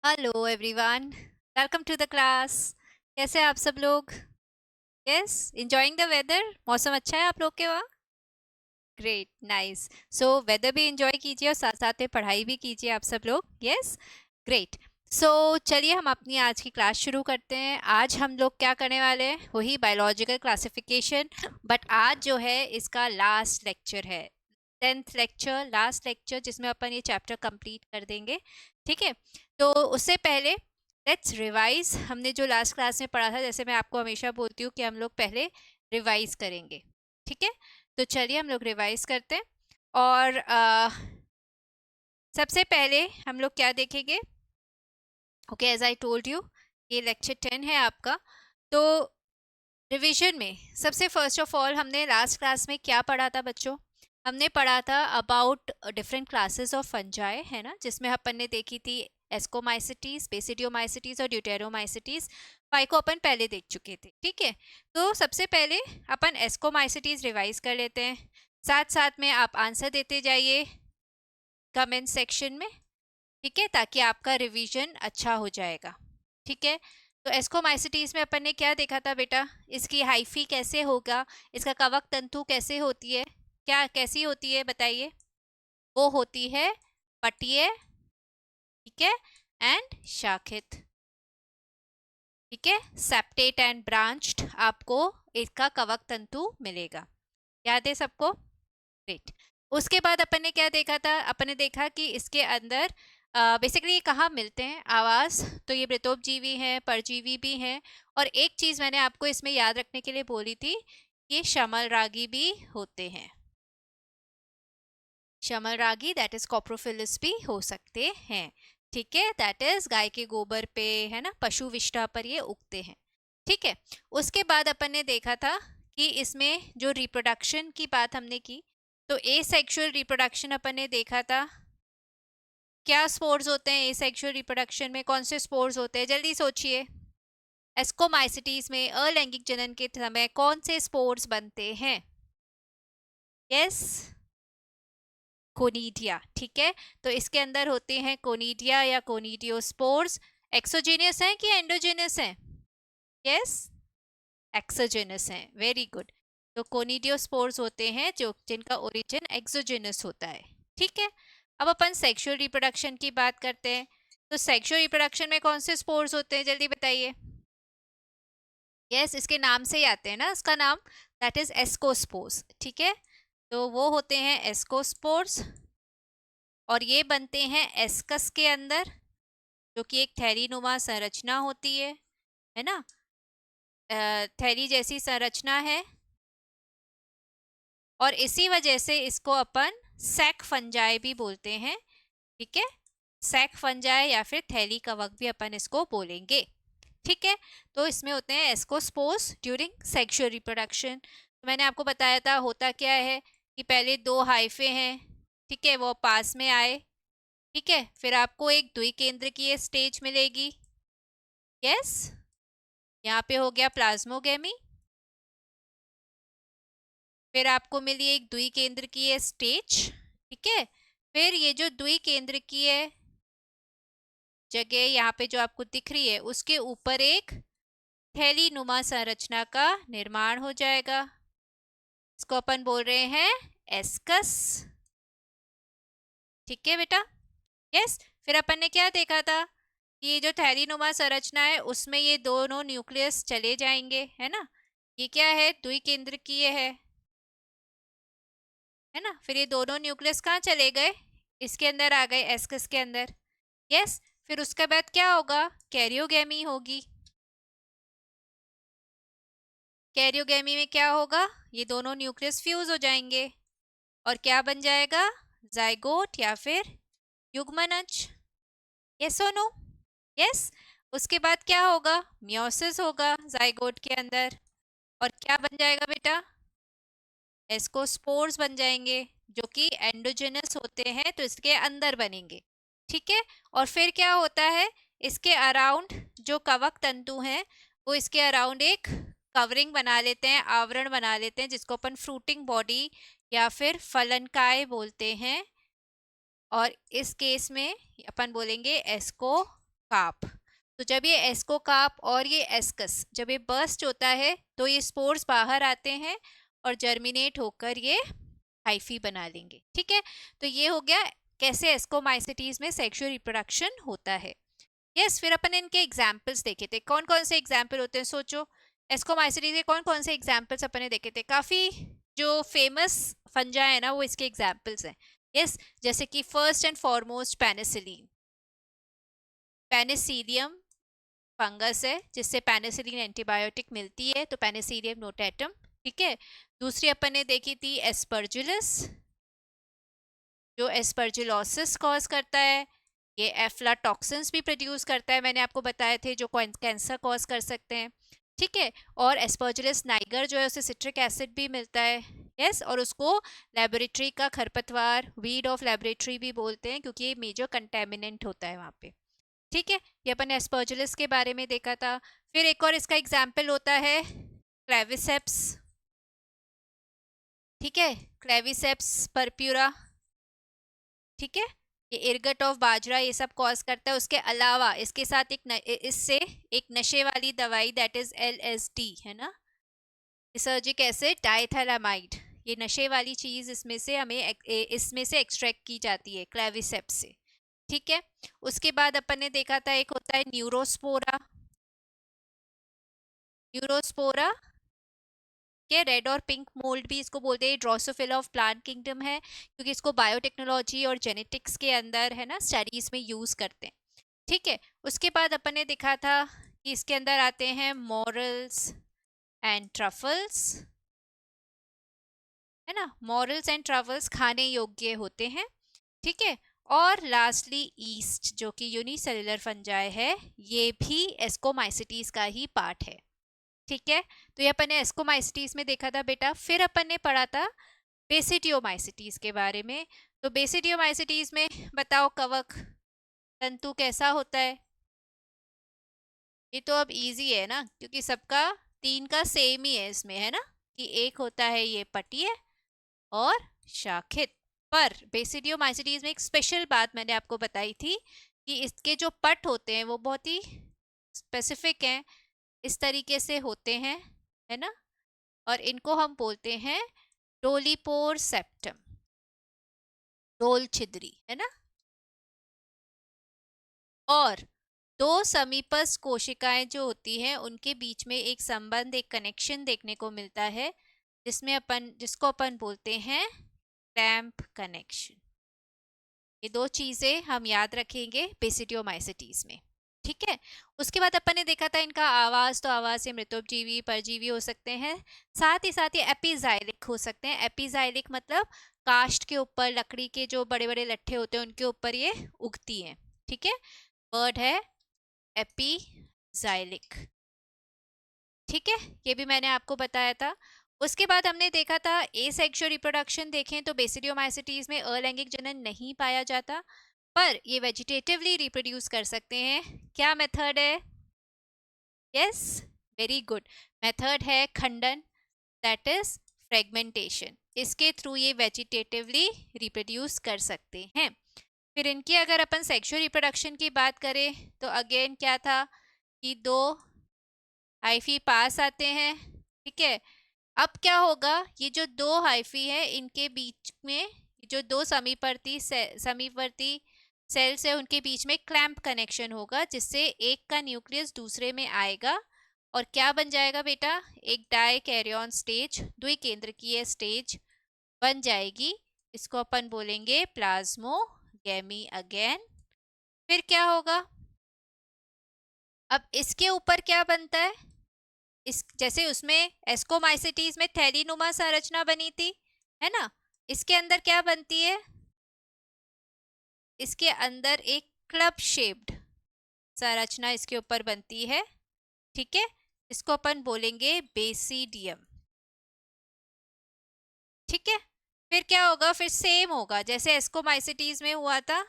Hello everyone, welcome to the class. कैसे हैं आप सब लोग? Yes, enjoying the weather. मौसम अच्छा है आप लोग के वहाँ? Great, nice. सो वेदर भी एंजॉय कीजिए और साथ साथ में पढ़ाई भी कीजिए आप सब लोग। Yes, great. सो चलिए हम अपनी आज की क्लास शुरू करते हैं। आज हम लोग क्या करने वाले हैं, वही बायोलॉजिकल क्लासिफिकेशन। बट आज जो है इसका लास्ट लेक्चर है, 10th लेक्चर, लास्ट लेक्चर, जिसमें अपन ये चैप्टर कंप्लीट कर देंगे। ठीक है, तो उससे पहले लेट्स रिवाइज। हमने जो लास्ट क्लास में पढ़ा था, जैसे मैं आपको हमेशा बोलती हूँ कि हम लोग पहले रिवाइज करेंगे। ठीक है, तो चलिए हम लोग रिवाइज करते हैं। और सबसे पहले हम लोग क्या देखेंगे? Okay, as I told you, ये लेक्चर 10 है आपका। तो रिवीजन में सबसे फर्स्ट ऑफ ऑल हमने लास्ट क्लास में क्या पढ़ा था बच्चों? हमने पढ़ा था about different classes of fungi, है ना, जिसमें अपन ने देखी थी एस्कोमाइसिटीज, बेसिडियोमाइसिटीज और ड्यूटेरोमाइसिटीज। 5 को अपन पहले देख चुके थे। ठीक है, तो सबसे पहले अपन एस्कोमाइसिटीज रिवाइज कर लेते हैं। साथ साथ में आप आंसर देते जाइए कमेंट सेक्शन में। ठीक है, ताकि आपका रिवीजन अच्छा हो जाएगा। ठीक है, तो एस्कोमाइसिटीज में अपन ने क्या देखा था बेटा? इसकी हाइफी कैसे होगा, इसका कवक तंतु कैसे होती है, क्या कैसी होती है बताइए? वो होती है पटीय, ठीक है, एंड शाखित। ठीक है, सेप्टेट एंड ब्रांच्ड आपको इसका कवक तंतु मिलेगा। याद है सबको? ग्रेट। उसके बाद अपन ने क्या देखा था? अपन ने देखा कि इसके अंदर बेसिकली ये कहाँ मिलते हैं आवास। तो ये मृतोपजीवी हैं, परजीवी भी हैं। और एक चीज मैंने आपको इसमें याद रखने के लिए बोली थी, ये शमल रागी भी होते हैं। शमल रागी दैट इज कॉप्रोफिलिस भी हो सकते हैं। ठीक है, दैट इज गाय के गोबर पे, है ना, पशु विष्ठा पर ये उगते हैं। ठीक है, उसके बाद अपन ने देखा था कि इसमें जो रिप्रोडक्शन की बात हमने की, तो एसेक्सुअल रिप्रोडक्शन अपन ने देखा था। क्या स्पोर्स होते हैं एसेक्सुअल रिप्रोडक्शन में? कौन से स्पोर्स होते हैं, जल्दी सोचिए। एस्कोमाइसिटीज में अलैंगिक जनन के समय कौन से स्पोर्स बनते हैं? Yes, conidia. ठीक है, तो इसके अंदर होते हैं कोनिडिया या कोनिडियोस्पोर्स। एक्सोजेनियस हैं कि एंडोजेनियस हैं? यस, एक्सोजेनस हैं। Very good. तो कोनिडियोस्पोर्स होते हैं जो जिनका ओरिजिन एक्सोजेनस होता है। ठीक है, अब अपन सेक्सुअल रिप्रोडक्शन की बात करते हैं। तो सेक्सुअल रिप्रोडक्शन में कौन से स्पोर्स होते हैं, जल्दी बताइए। यस, इसके नाम से ही आते हैं ना, इसका नाम दैट इज एस्कोस्पोर्स। ठीक है, तो वो होते हैं एस्कोस्पोर्स, और ये बनते हैं एस्कस के अंदर, जो कि एक थैलीनुमा संरचना होती है ना, थैली जैसी संरचना है। और इसी वजह से इसको अपन सैक फंजाई भी बोलते हैं। ठीक है, सैक फंजाई या फिर थैली कवक भी अपन इसको बोलेंगे। ठीक है, तो इसमें होते हैं एस्कोस्पोर्स ड्यूरिंग सेक्सुअल रिप्रोडक्शन। तो मैंने आपको बताया था होता क्या है कि पहले 2 हाइफे हैं, ठीक है, वो पास में आए। ठीक है, फिर आपको एक द्विकेंद्र की स्टेज मिलेगी। यस, यहाँ पे हो गया प्लाज्मोगेमी। फिर आपको मिली एक द्विकेंद्र की स्टेज। ठीक है, फिर ये जो द्विकेंद्र की जगह यहाँ पे जो आपको दिख रही है, उसके ऊपर एक थैलीनुमा संरचना का निर्माण हो जाएगा। इसको अपन बोल रहे हैं एस्कस। ठीक है बेटा। यस, फिर अपन ने क्या देखा था कि ये जो थैलीनुमा संरचना है उसमें ये दोनों न्यूक्लियस चले जाएंगे, है ना। ये क्या है, द्विकेंद्रकीय है ना। फिर ये दोनों न्यूक्लियस कहाँ चले गए? इसके अंदर आ गए, एस्कस के अंदर। यस, फिर उसके बाद क्या होगा? कैरियोगेमी होगी। कैरियोगेमी में क्या होगा? ये दोनों न्यूक्लियस फ्यूज हो जाएंगे और क्या बन जाएगा? जाइगोट या फिर युग्मनज। यस और नो? यस, उसके बाद क्या होगा? मियोसिस होगा जाइगोट के अंदर। और क्या बन जाएगा बेटा? एस्कोस्पोर्स बन जाएंगे, जो कि एंडोजेनस होते हैं, तो इसके अंदर बनेंगे। ठीक है, और फिर क्या होता है, इसके अराउंड जो कवक तंतु हैं वो इसके अराउंड एक कवरिंग बना लेते हैं, आवरण बना लेते हैं, जिसको अपन फ्रूटिंग बॉडी या फिर फलनकाय बोलते हैं। और इस केस में अपन बोलेंगे एस्को कार्प। तो जब ये एस्कोकार्प और ये एस्कस जब ये बर्स्ट होता है तो ये स्पोर्स बाहर आते हैं और जर्मिनेट होकर ये हाइफी बना लेंगे। ठीक है, तो ये हो गया कैसे एस्कोमाइसिटीज में सेक्सुअल रिप्रोडक्शन होता है। यस, फिर अपन इनके एग्जाम्पल्स देखे थे। कौन कौन से एग्जाम्पल होते हैं, सोचो। एस्कोमाइसिटीज के कौन कौन से एग्जाम्पल्स अपन ने देखे थे? काफी जो फेमस फंजा है ना वो इसके एग्जाम्पल्स हैं। यस, जैसे कि first and foremost penicillin. Penicillium fungus है जिससे पेनिसिलिन एंटीबायोटिक मिलती है, तो पेनिसिलियम नोटेटम। ठीक है, दूसरी अपन ने देखी थी एस्परजुलस, जो एस्परजुलोसिस कॉज करता है। ये एफ्लाटॉक्सिन्स भी प्रोड्यूस करता है, मैंने आपको बताए थे, जो कैंसर कॉज कर सकते हैं। ठीक है, और एस्परजुलस नाइगर जो है उसे सिट्रिक एसिड भी मिलता है। यस, और उसको लेबोरेटरी का खरपतवार, वीड ऑफ लेबोरेटरी भी बोलते हैं, क्योंकि ये मेजर कंटेमिनेंट होता है वहाँ पे। ठीक है, ये अपन एस्परजुलस के बारे में देखा था। फिर एक और इसका एग्जाम्पल होता है क्लेविसेप्स। ठीक है, क्लेविसेप्स परप्यूरा। ठीक है, ये इरगट ऑफ बाजरा ये सब कॉज करता है। उसके अलावा इसके साथ इससे एक नशे वाली दवाई दैट इज LSD है ना, लिसर्जिक एसिड डाइथैलामाइड, ये नशे वाली चीज इसमें से हमें इसमें से एक्सट्रैक्ट की जाती है क्लेविसेप्स से। ठीक है, उसके बाद अपन ने देखा था एक होता है न्यूरोस्पोरा। न्यूरोस्पोरा के रेड और पिंक मोल्ड भी इसको बोलते हैं, ड्रोसोफिला ऑफ प्लांट किंगडम है, क्योंकि इसको बायोटेक्नोलॉजी और जेनेटिक्स के अंदर है ना स्टडीज में यूज करते हैं। ठीक है, उसके बाद अपन ने देखा था कि इसके अंदर आते हैं मॉरल्स एंड ट्रफल्स, है ना, मॉरल्स एंड ट्रफल्स खाने योग्य होते हैं। ठीक है, और लास्टली ईस्ट जो कि यूनिसेलुलर फंजाई है, ये भी एस्कोमाइसिटीज का ही पार्ट है। ठीक है, तो ये अपन ने एस्कोमाइसिटीज में देखा था बेटा। फिर अपन ने पढ़ा था बेसिडियोमाइसिटीज के बारे में। तो बेसिडियोमाइसिटीज में बताओ कवक तंतु कैसा होता है? ये तो अब इजी है ना, क्योंकि सबका 3 का सेम ही है इसमें, है ना, कि एक होता है ये पटीय और शाखित। पर बेसिडियोमाइसिटीज में एक स्पेशल बात मैंने आपको बताई थी कि इसके जो पट होते हैं वो बहुत ही स्पेसिफिक हैं, इस तरीके से होते हैं, है ना, और इनको हम बोलते हैं डोलीपोर सेप्टम, डोल छिद्री, है ना। और दो समीपस्थ कोशिकाएं जो होती हैं उनके बीच में एक संबंध, एक कनेक्शन देखने को मिलता है, जिसको अपन बोलते हैं क्लैंप कनेक्शन। ये दो चीजें हम याद रखेंगे बेसिडियोमाइसिटीज में। ठीक है, उसके बाद अपन ने देखा था इनका आवाज, तो आवाज से मृतोपजीवी परजीवी हो सकते हैं, साथ ही एपिजाइलिक हो सकते हैं। एपिजाइलिक मतलब काष्ठ के ऊपर, लकड़ी के जो बड़े बड़े लट्ठे होते हैं उनके ऊपर ये उगती हैं। ठीक है, वर्ड है एपिजाइलिक। ठीक है, ये भी मैंने आपको बताया था। उसके बाद हमने देखा था एसेक्सुअल रिप्रोडक्शन। देखें तो बेसिडियोमाइसिटीज में अलैंगिक जनन नहीं पाया जाता, पर ये वेजिटेटिवली रिप्रोड्यूस कर सकते हैं। क्या मेथड है? यस, वेरी गुड, मेथड है खंडन, दैट इज फ्रेगमेंटेशन। इसके थ्रू ये वेजिटेटिवली रिप्रोड्यूस कर सकते हैं। फिर इनकी अगर अपन सेक्सुअल रिप्रोडक्शन की बात करें तो अगेन क्या था कि 2 हाइफी पास आते हैं। ठीक है, अब क्या होगा, ये जो 2 हाइफी है इनके बीच में जो 2 समीपवर्ती सेल्स है उनके बीच में क्लैंप कनेक्शन होगा, जिससे एक का न्यूक्लियस दूसरे में आएगा और क्या बन जाएगा बेटा, एक डाइकैरियन स्टेज, द्विकेंद्रकीय स्टेज बन जाएगी। इसको अपन बोलेंगे प्लाज्मोगैमी अगेन। फिर क्या होगा, अब इसके ऊपर क्या बनता है, इस जैसे उसमें एस्कोमाइसिटीज में थैलीनुमा संरचना बनी थी, है ना, इसके अंदर क्या बनती है, इसके अंदर एक क्लब शेप्ड संरचना इसके ऊपर बनती है। ठीक है, इसको अपन बोलेंगे बेसिडियम। ठीक है, फिर क्या होगा, फिर सेम होगा जैसे एस्कोमाइसिटीज में हुआ था।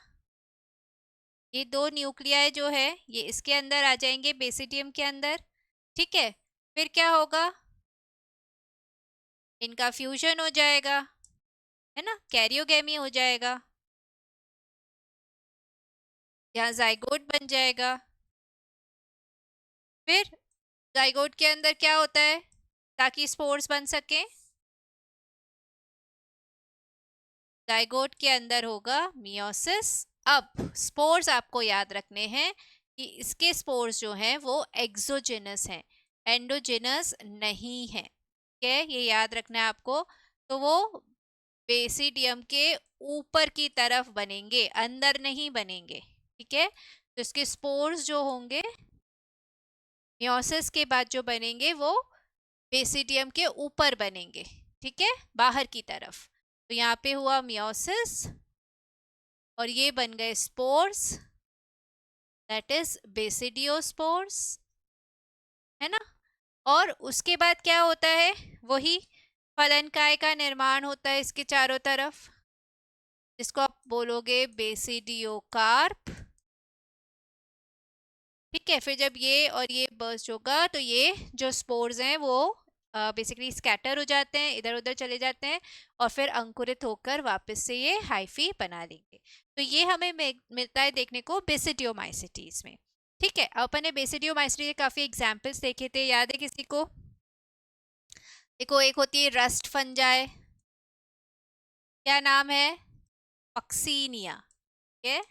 ये 2 न्यूक्लियाई जो है ये इसके अंदर आ जाएंगे, बेसिडियम के अंदर। ठीक है, फिर क्या होगा, इनका फ्यूजन हो जाएगा, है ना, कैरियोगेमी हो जाएगा, यहाँ जाइगोट बन जाएगा। फिर जाइगोट के अंदर क्या होता है ताकि स्पोर्स बन सके? जाइगोट के अंदर होगा मियोसिस। अब स्पोर्स आपको याद रखने हैं कि इसके स्पोर्स जो हैं वो एक्सोजेनस हैं, एंडोजेनस नहीं है। ठीक है, ये याद रखना है आपको। तो वो बेसिडियम के ऊपर की तरफ बनेंगे, अंदर नहीं बनेंगे। ठीक है, तो इसके स्पोर्स जो होंगे मियोसिस के बाद जो बनेंगे वो बेसिडियम के ऊपर बनेंगे। ठीक है, बाहर की तरफ। तो यहाँ पे हुआ मियोसिस और ये बन गए स्पोर्स, दैट इज बेसिडियोस्पोर्स, है ना। और उसके बाद क्या होता है, वही फलनकाय का निर्माण होता है इसके चारों तरफ, जिसको आप बोलोगे बेसिडियोकार्प। ठीक है, फिर जब ये और ये बर्स्ट होगा तो ये जो स्पोर्स हैं वो बेसिकली स्कैटर हो जाते हैं, इधर उधर चले जाते हैं और फिर अंकुरित होकर वापस से ये हाइफी बना लेंगे। तो ये हमें मिलता है देखने को बेसिडियोमाइसिटीज में। ठीक है, अब अपन ने बेसिडियोमाइसिटी के काफी एग्जांपल्स देखे थे, याद है किसी को? देखो, एक होती है रस्ट फंजाई, क्या नाम है? पक्सीनिया। ठीक है,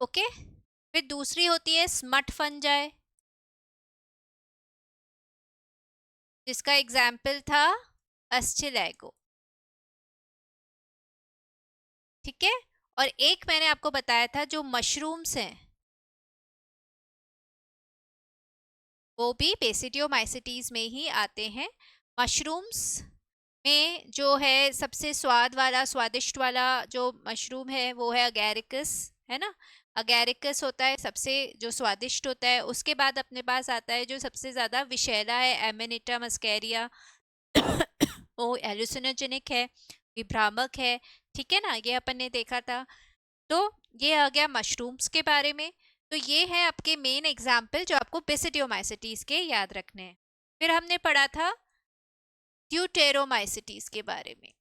ओके। फिर दूसरी होती है स्मट फंजाई, जिसका एग्जाम्पल था अस्चिलैगो। ठीक है, और एक मैंने आपको बताया था जो मशरूम्स हैं वो भी बेसिडियोमाइसिटीज में ही आते हैं। मशरूम्स में जो है सबसे स्वाद वाला, स्वादिष्ट वाला जो मशरूम है वो है अगैरिकस, है ना। अगैरिकस होता है सबसे जो स्वादिष्ट होता है। उसके बाद अपने पास आता है जो सबसे ज्यादा विषैला है, एमेनिटा मस्कैरिया। वो एलुसिनोजेनिक है, विभ्रामक है। ठीक है ना, ये अपन ने देखा था। तो ये आ गया मशरूम्स के बारे में। तो ये है आपके मेन एग्जाम्पल जो आपको बेसिडियोमाइसिटीज के याद रखने हैं। फिर हमने पढ़ा था ड्यूटेरोमाइसिटीज के बारे में।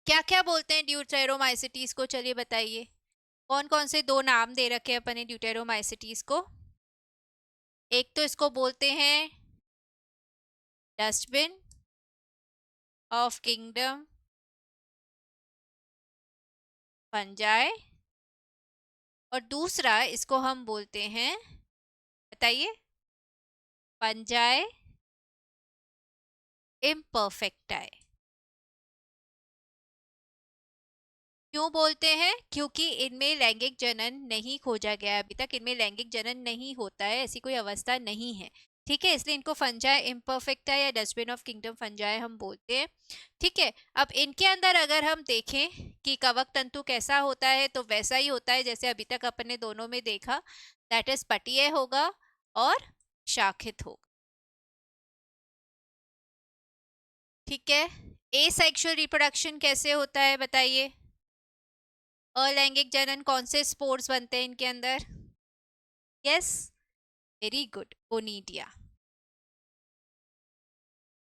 क्या क्या बोलते हैं ड्यूटेरोमाइसिटीज को, चलिए बताइए। कौन कौन से दो नाम दे रखे हैं अपने ड्यूटेरोमाइसिटीज को? एक तो इसको बोलते हैं डस्टबिन ऑफ किंगडम फंजाई, और दूसरा इसको हम बोलते हैं, बताइए, फंजाई इम्परफेक्टाई। क्यों बोलते हैं? क्योंकि इनमें लैंगिक जनन नहीं खोजा गया है अभी तक, इनमें लैंगिक जनन नहीं होता है, ऐसी कोई अवस्था नहीं है। ठीक है, इसलिए इनको फंजाई इम्परफेक्टा या डस्टबिन ऑफ किंगडम फंजाई हम बोलते हैं। ठीक है, अब इनके अंदर अगर हम देखें कि कवक तंतु कैसा होता है तो वैसा ही होता है जैसे अभी तक अपन ने दोनों में देखा, दैट इज पटीय होगा और शाखित होगा। ठीक है, एसेक्सुअल रिप्रोडक्शन कैसे होता है बताइए? अलैंगिक जनन, कौन से स्पोर्स बनते हैं इनके अंदर? Yes, very good, conidia.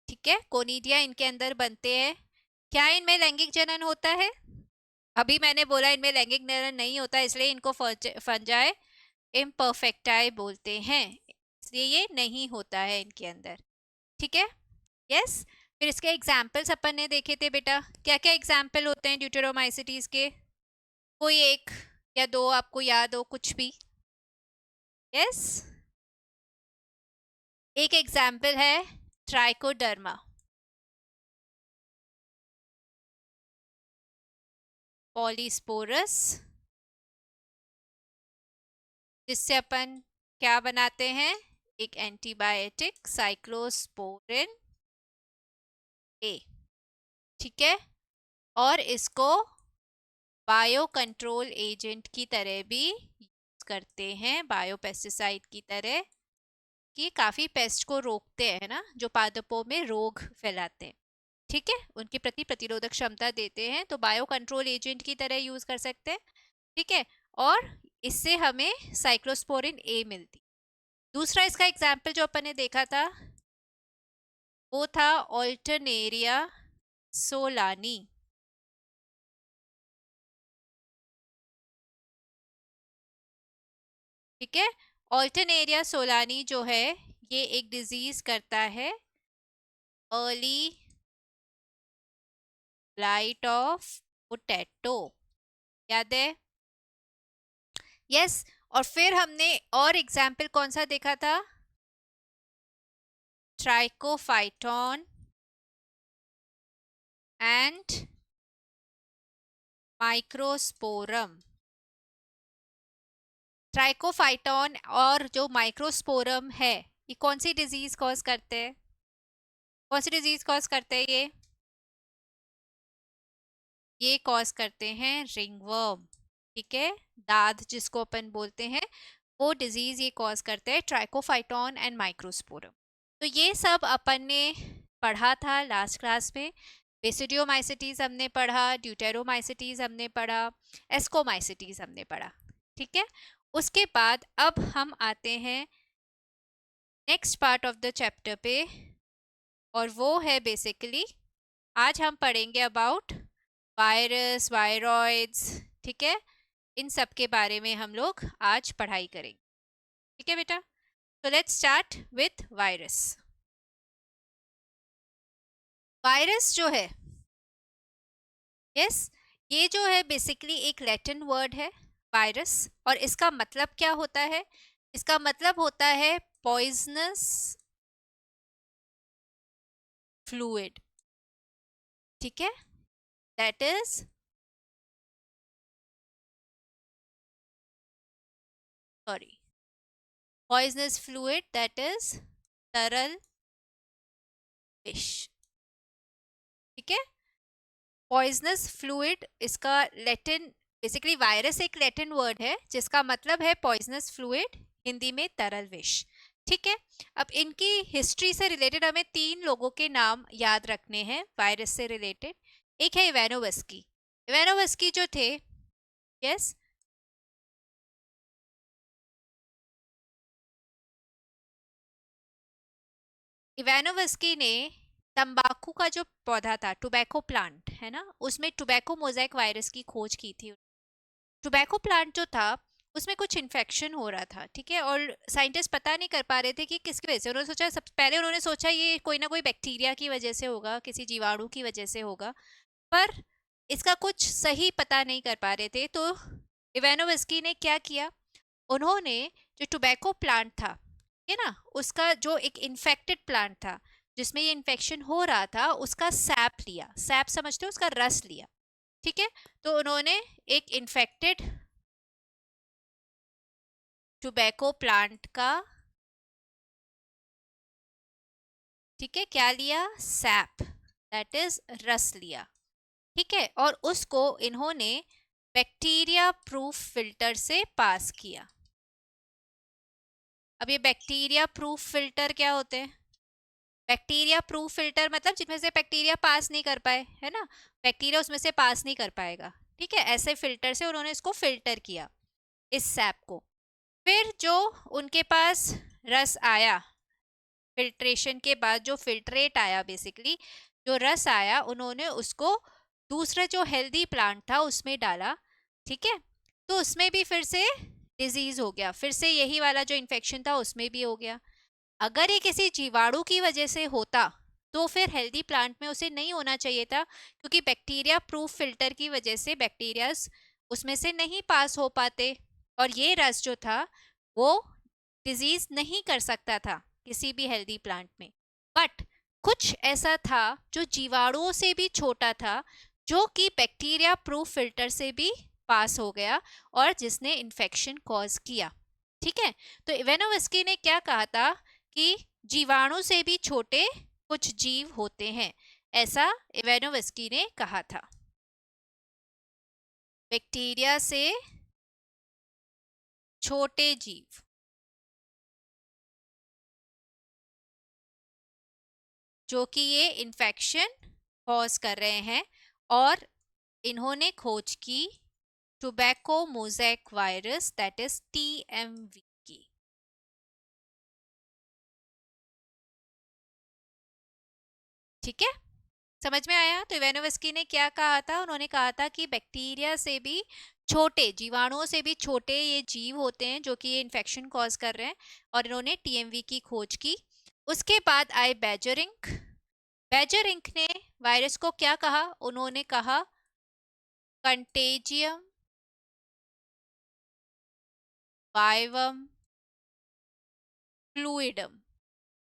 ठीक है, कोनिडिया इनके अंदर बनते हैं। क्या इनमें लैंगिक जनन होता है? अभी मैंने बोला इनमें लैंगिक जनन नहीं होता, इसलिए इनको फंजाई इम्परफेक्टाई बोलते हैं, इसलिए ये नहीं होता है इनके अंदर। ठीक है, यस। फिर इसके एग्जाम्पल्स अपन ने देखे थे बेटा, क्या क्या एग्जाम्पल होते हैं ड्यूटेरोमाइसिटीज के? कोई एक या दो आपको याद हो, कुछ भी। यस, एक एग्जाम्पल है ट्राइकोडर्मा, पॉलीस्पोरस, जिससे अपन क्या बनाते हैं, एक एंटीबायोटिक साइक्लोस्पोरिन ए। ठीक है, और इसको बायो कंट्रोल एजेंट की तरह भी यूज करते हैं, बायो पेस्टिसाइड की तरह, कि काफी पेस्ट को रोकते हैं ना, जो पादपों में रोग फैलाते हैं। ठीक है, उनके प्रति प्रतिरोधक क्षमता देते हैं, तो बायो कंट्रोल एजेंट की तरह यूज कर सकते हैं। ठीक है, और इससे हमें साइक्लोस्पोरिन ए मिलती। दूसरा इसका एग्जाम्पल जो अपन ने देखा था वो था ऑल्टरनेरिया सोलानी। ठीक है। ऑल्टरनेरिया सोलानी जो है ये एक डिजीज करता है अर्ली ब्लाइट ऑफ पोटैटो, याद है? यस। और फिर हमने और एग्जाम्पल कौन सा देखा था? Trichophyton and microsporum. ट्राइकोफाइटॉन और जो माइक्रोस्पोरम है ये कौन सी डिजीज कॉज करते हैं? कौन सी डिजीज कॉज करते हैं ये कॉज करते हैं रिंगवर्म। ठीक है, दाद जिसको अपन बोलते हैं, वो डिजीज ये कॉज करते हैं ट्राइकोफाइटॉन एंड माइक्रोस्पोरम। तो ये सब अपन ने पढ़ा था लास्ट क्लास में। बेसिडियोमाइसिटीज हमने पढ़ा, ड्यूटेरोमाइसिटीज हमने पढ़ा, एस्कोमाइसिटीज हमने पढ़ा। ठीक है, उसके बाद अब हम आते हैं next part of the chapter पे, और वो है बेसिकली आज हम पढ़ेंगे अबाउट वायरस, वायरॉइड्स। ठीक है, इन सब के बारे में हम लोग आज पढ़ाई करेंगे। ठीक है बेटा, तो let's start with virus. Virus जो है, यस, ये जो है बेसिकली एक लैटिन वर्ड है वायरस, और इसका मतलब क्या होता है? इसका मतलब होता है पॉइजनस फ्लूइड। ठीक है, that is sorry poisonous fluid, that is तरल विष। ठीक है, पॉइजनस फ्लूइड इसका लैटिन, बेसिकली वायरस एक लैटिन वर्ड है जिसका मतलब है पॉइजनस फ्लूइड, हिंदी में तरल विष। ठीक है, अब इनकी हिस्ट्री से रिलेटेड हमें 3 लोगों के नाम याद रखने हैं वायरस से रिलेटेड। एक है इवानोवस्की। इवानोवस्की जो थे, यस, इवानोवस्की ने तंबाकू का जो पौधा था, टोबैको प्लांट है ना, उसमें टोबैको मोज़ेक वायरस की खोज की थी। टोबैको प्लांट जो था उसमें कुछ इन्फेक्शन हो रहा था। ठीक है, और साइंटिस्ट पता नहीं कर पा रहे थे कि किसकी वजह से। उन्होंने सोचा, सबसे पहले उन्होंने सोचा ये कोई ना कोई बैक्टीरिया की वजह से होगा, किसी जीवाणु की वजह से होगा, पर इसका कुछ सही पता नहीं कर पा रहे थे। तो इवानोवस्की ने क्या किया, उन्होंने जो टोबैको प्लांट था, है ना, उसका जो एक इन्फेक्टेड प्लांट था जिसमें ये इन्फेक्शन हो रहा था, उसका सैप लिया। सैप समझते हो, उसका रस लिया। ठीक है, तो उन्होंने एक इन्फेक्टेड टोबैको प्लांट का, ठीक है, क्या लिया? सैप, दैट इज रस लिया। ठीक है, और उसको इन्होंने बैक्टीरिया प्रूफ फिल्टर से पास किया। अब ये बैक्टीरिया प्रूफ फिल्टर क्या होते हैं? बैक्टीरिया प्रूफ फिल्टर मतलब जिनमें से बैक्टीरिया पास नहीं कर पाए, है ना, बैक्टीरिया उसमें से पास नहीं कर पाएगा। ठीक है, ऐसे फिल्टर से उन्होंने इसको फिल्टर किया, इस सैप को। फिर जो उनके पास रस आया, फिल्ट्रेशन के बाद जो फिल्ट्रेट आया, बेसिकली जो रस आया, उन्होंने उसको दूसरा जो हेल्दी प्लांट था उसमें डाला। ठीक है, तो उसमें भी फिर से डिजीज हो गया, फिर से यही वाला जो इन्फेक्शन था उसमें भी हो गया। अगर ये किसी जीवाणु की वजह से होता तो फिर हेल्दी प्लांट में उसे नहीं होना चाहिए था, क्योंकि बैक्टीरिया प्रूफ फिल्टर की वजह से बैक्टीरिया उसमें से नहीं पास हो पाते, और ये रस जो था वो डिजीज नहीं कर सकता था किसी भी हेल्दी प्लांट में। बट कुछ ऐसा था जो जीवाणुओं से भी छोटा था, जो कि बैक्टीरिया प्रूफ फिल्टर से भी पास हो गया और जिसने इन्फेक्शन कॉज किया। ठीक है, तो इवानोवस्की ने क्या कहा था कि जीवाणु से भी छोटे कुछ जीव होते हैं, ऐसा इवानोवस्की ने कहा था। बैक्टीरिया से छोटे जीव, जो कि ये इन्फेक्शन कॉज कर रहे हैं, और इन्होंने खोज की tobacco mosaic virus, that is TMV की। ठीक है, समझ में आया? तो इवानोवस्की ने क्या कहा था, उन्होंने कहा था कि बैक्टीरिया से भी छोटे जीवाणुओं से भी छोटे ये जीव होते हैं जो कि ये इन्फेक्शन कॉज कर रहे हैं, और इन्होंने टीएमवी की खोज की। उसके बाद आए बेजरिंक। बेजरिंक ने वायरस को क्या कहा? उन्होंने कहा कंटेजियम वाइवम फ्लूइडम,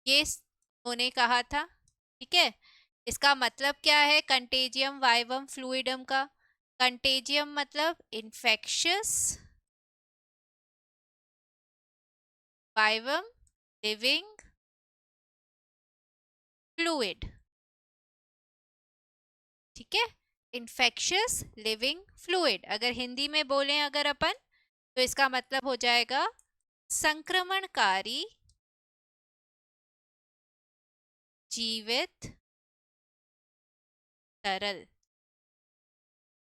ये उन्होंने कहा था। ठीक है, इसका मतलब क्या है कंटेजियम वाइवम फ्लूइडम का? कंटेजियम मतलब इन्फेक्शियस, वाइवम लिविंग फ्लूइड। ठीक है, इन्फेक्शियस लिविंग फ्लूइड, अगर हिंदी में बोलें अगर अपन, तो इसका मतलब हो जाएगा संक्रमणकारी जीवित तरल।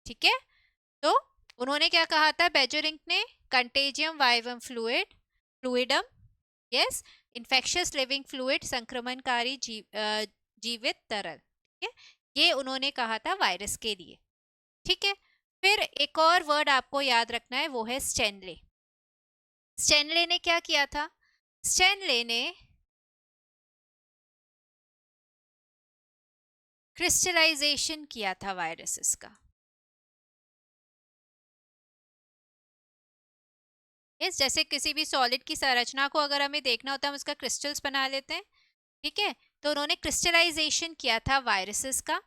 ठीक है, तो उन्होंने क्या कहा था बेजरिंक ने? Contagium vivum fluidum, yes, infectious living fluid, संक्रमणकारी जीवित तरल। ठीक है, ये उन्होंने कहा था वायरस के लिए। ठीक है, फिर एक और वर्ड आपको याद रखना है, वो है स्टेनले। स्टेनले ने क्या किया था? स्टेनले ने क्रिस्टलाइजेशन किया था वायरसेस का। यस, जैसे किसी भी सॉलिड की संरचना को अगर हमें देखना होता है हम उसका क्रिस्टल्स बना लेते हैं। ठीक है, तो उन्होंने क्रिस्टलाइजेशन किया था वायरसेस का।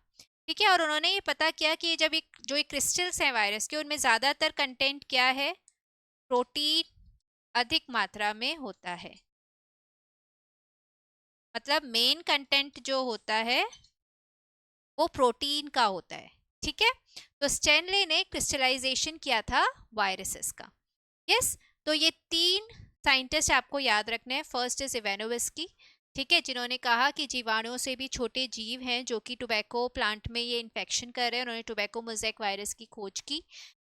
ठीक है, और उन्होंने ये पता किया कि जब जो ये क्रिस्टल्स हैं वायरस के, उनमें ज़्यादातर कंटेंट क्या है? प्रोटीन अधिक मात्रा में होता है। मतलब मेन कंटेंट जो होता है वो प्रोटीन का होता है। ठीक है, तो स्टेनले ने क्रिस्टलाइजेशन किया था वायरसेस का। यस, तो ये तीन साइंटिस्ट आपको याद रखने हैं। फर्स्ट इज इवानोविस्की, ठीक है, जिन्होंने कहा कि जीवाणुओं से भी छोटे जीव हैं जो कि टोबैको प्लांट में ये इन्फेक्शन कर रहे हैं, उन्होंने टोबैको मोज़ेक वायरस की खोज की।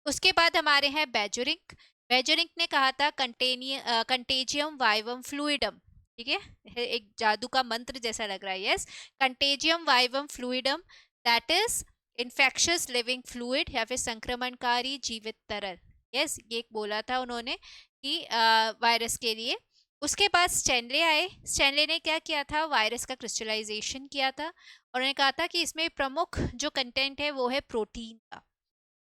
उसके बाद हमारे हैं बेजरिंक। बेजरिंक ने कहा था कंटेजियम वाइवम फ्लूइडम। ठीक है, एक जादू का मंत्र जैसा लग रहा है। Yes, contagium vivum fluidum, that is infectious living fluid या फिर संक्रमणकारी जीवित तरल। यस, ये बोला था उन्होंने कि वायरस के लिए। उसके बाद स्टेनले आए। स्टेनले ने क्या किया था? वायरस का क्रिस्टलाइजेशन किया था, और उन्होंने कहा था कि इसमें प्रमुख जो कंटेंट है वो है प्रोटीन का।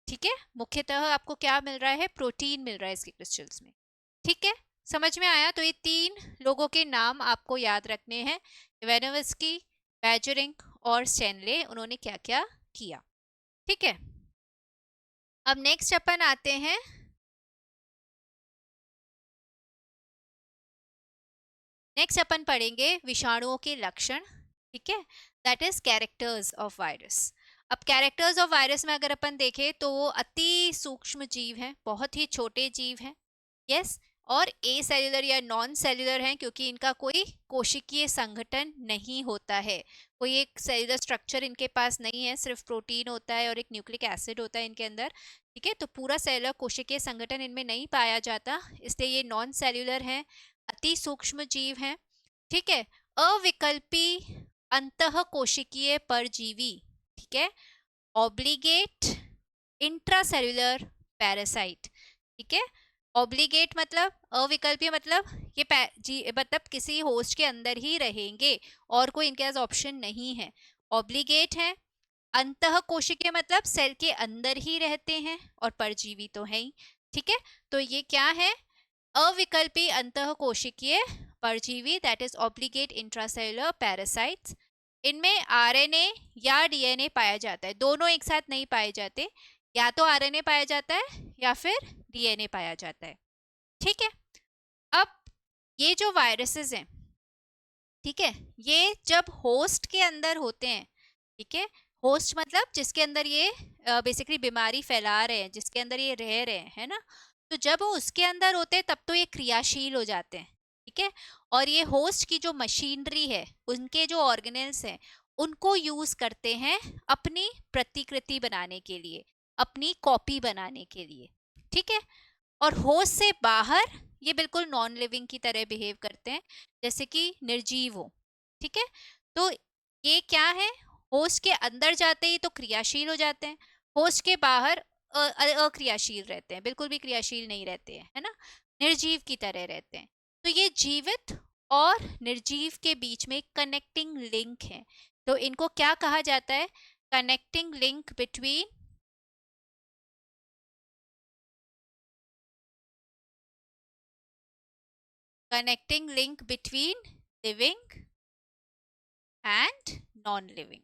ठीक है, मुख्यतः आपको क्या मिल रहा है? प्रोटीन मिल रहा है इसके क्रिस्टल्स में। ठीक है, समझ में आया? तो ये तीन लोगों के नाम आपको याद रखने हैं, इवानोविस्की, बेजरिंक और स्टेनले, उन्होंने क्या क्या किया। ठीक है, अब नेक्स्ट अपन आते हैं नेक्स्ट अपन पढ़ेंगे विषाणुओं के लक्षण। ठीक है, that is characters of virus. अब कैरेक्टर्स ऑफ वायरस में अगर अपन देखें तो वो अति सूक्ष्म जीव हैं, बहुत ही छोटे जीव हैं। यस, और ए सेल्युलर या नॉन सेल्युलर हैं क्योंकि इनका कोई कोशिकीय संगठन नहीं होता है, कोई एक सेल्युलर स्ट्रक्चर इनके पास नहीं है, सिर्फ प्रोटीन होता है और एक न्यूक्लिक एसिड होता है इनके अंदर। ठीक है, तो पूरा सेल्युलर कोशिकीय संगठन इनमें नहीं पाया जाता, इसलिए ये नॉन सेल्युलर हैं, अति सूक्ष्म जीव हैं। ठीक है, अविकल्पी अंतः कोशिकीय परजीवी। ठीक है, ऑब्लिगेट इंट्रासेल्युलर पैरासाइट। ठीक है, ऑब्लिगेट मतलब अविकल्पीय, मतलब ये मतलब किसी होस्ट के अंदर ही रहेंगे और कोई इनके पास ऑप्शन नहीं है, ऑब्लिगेट है। अंतः कोशिकीय मतलब सेल के अंदर ही रहते हैं, और परजीवी तो है ही। ठीक है, तो ये क्या है? अविकल्पी अंतः कोशिकीय परजीवी, that is obligate intracellular parasites. इनमें आरएनए या डीएनए पाया जाता है, दोनों एक साथ नहीं पाए जाते, या तो आरएनए पाया जाता है या फिर डीएनए पाया जाता है। ठीक है, अब ये जो वायरसेस हैं, ठीक है, ये जब होस्ट के अंदर होते हैं, ठीक है, होस्ट मतलब जिसके अंदर ये बेसिकली बीमारी फैला रहे हैं, जिसके अंदर ये रह रहे हैं, है ना, तो जब वो उसके अंदर होते हैं तब तो ये क्रियाशील हो जाते हैं। ठीक है, और ये होस्ट की जो मशीनरी है, उनके जो ऑर्गेनेल्स हैं, उनको यूज करते हैं अपनी प्रतिकृति बनाने के लिए, अपनी कॉपी बनाने के लिए। ठीक है, और होस्ट से बाहर ये बिल्कुल नॉन लिविंग की तरह बिहेव करते हैं, जैसे कि निर्जीव हो। ठीक है, तो ये क्या है? होस्ट के अंदर जाते ही तो क्रियाशील हो जाते हैं, होस्ट के बाहर अक्रियाशील रहते हैं, बिल्कुल भी क्रियाशील नहीं रहते हैं, है ना, निर्जीव की तरह रहते हैं। तो ये जीवित और निर्जीव के बीच में कनेक्टिंग लिंक है, तो इनको क्या कहा जाता है? Connecting link between living and non living.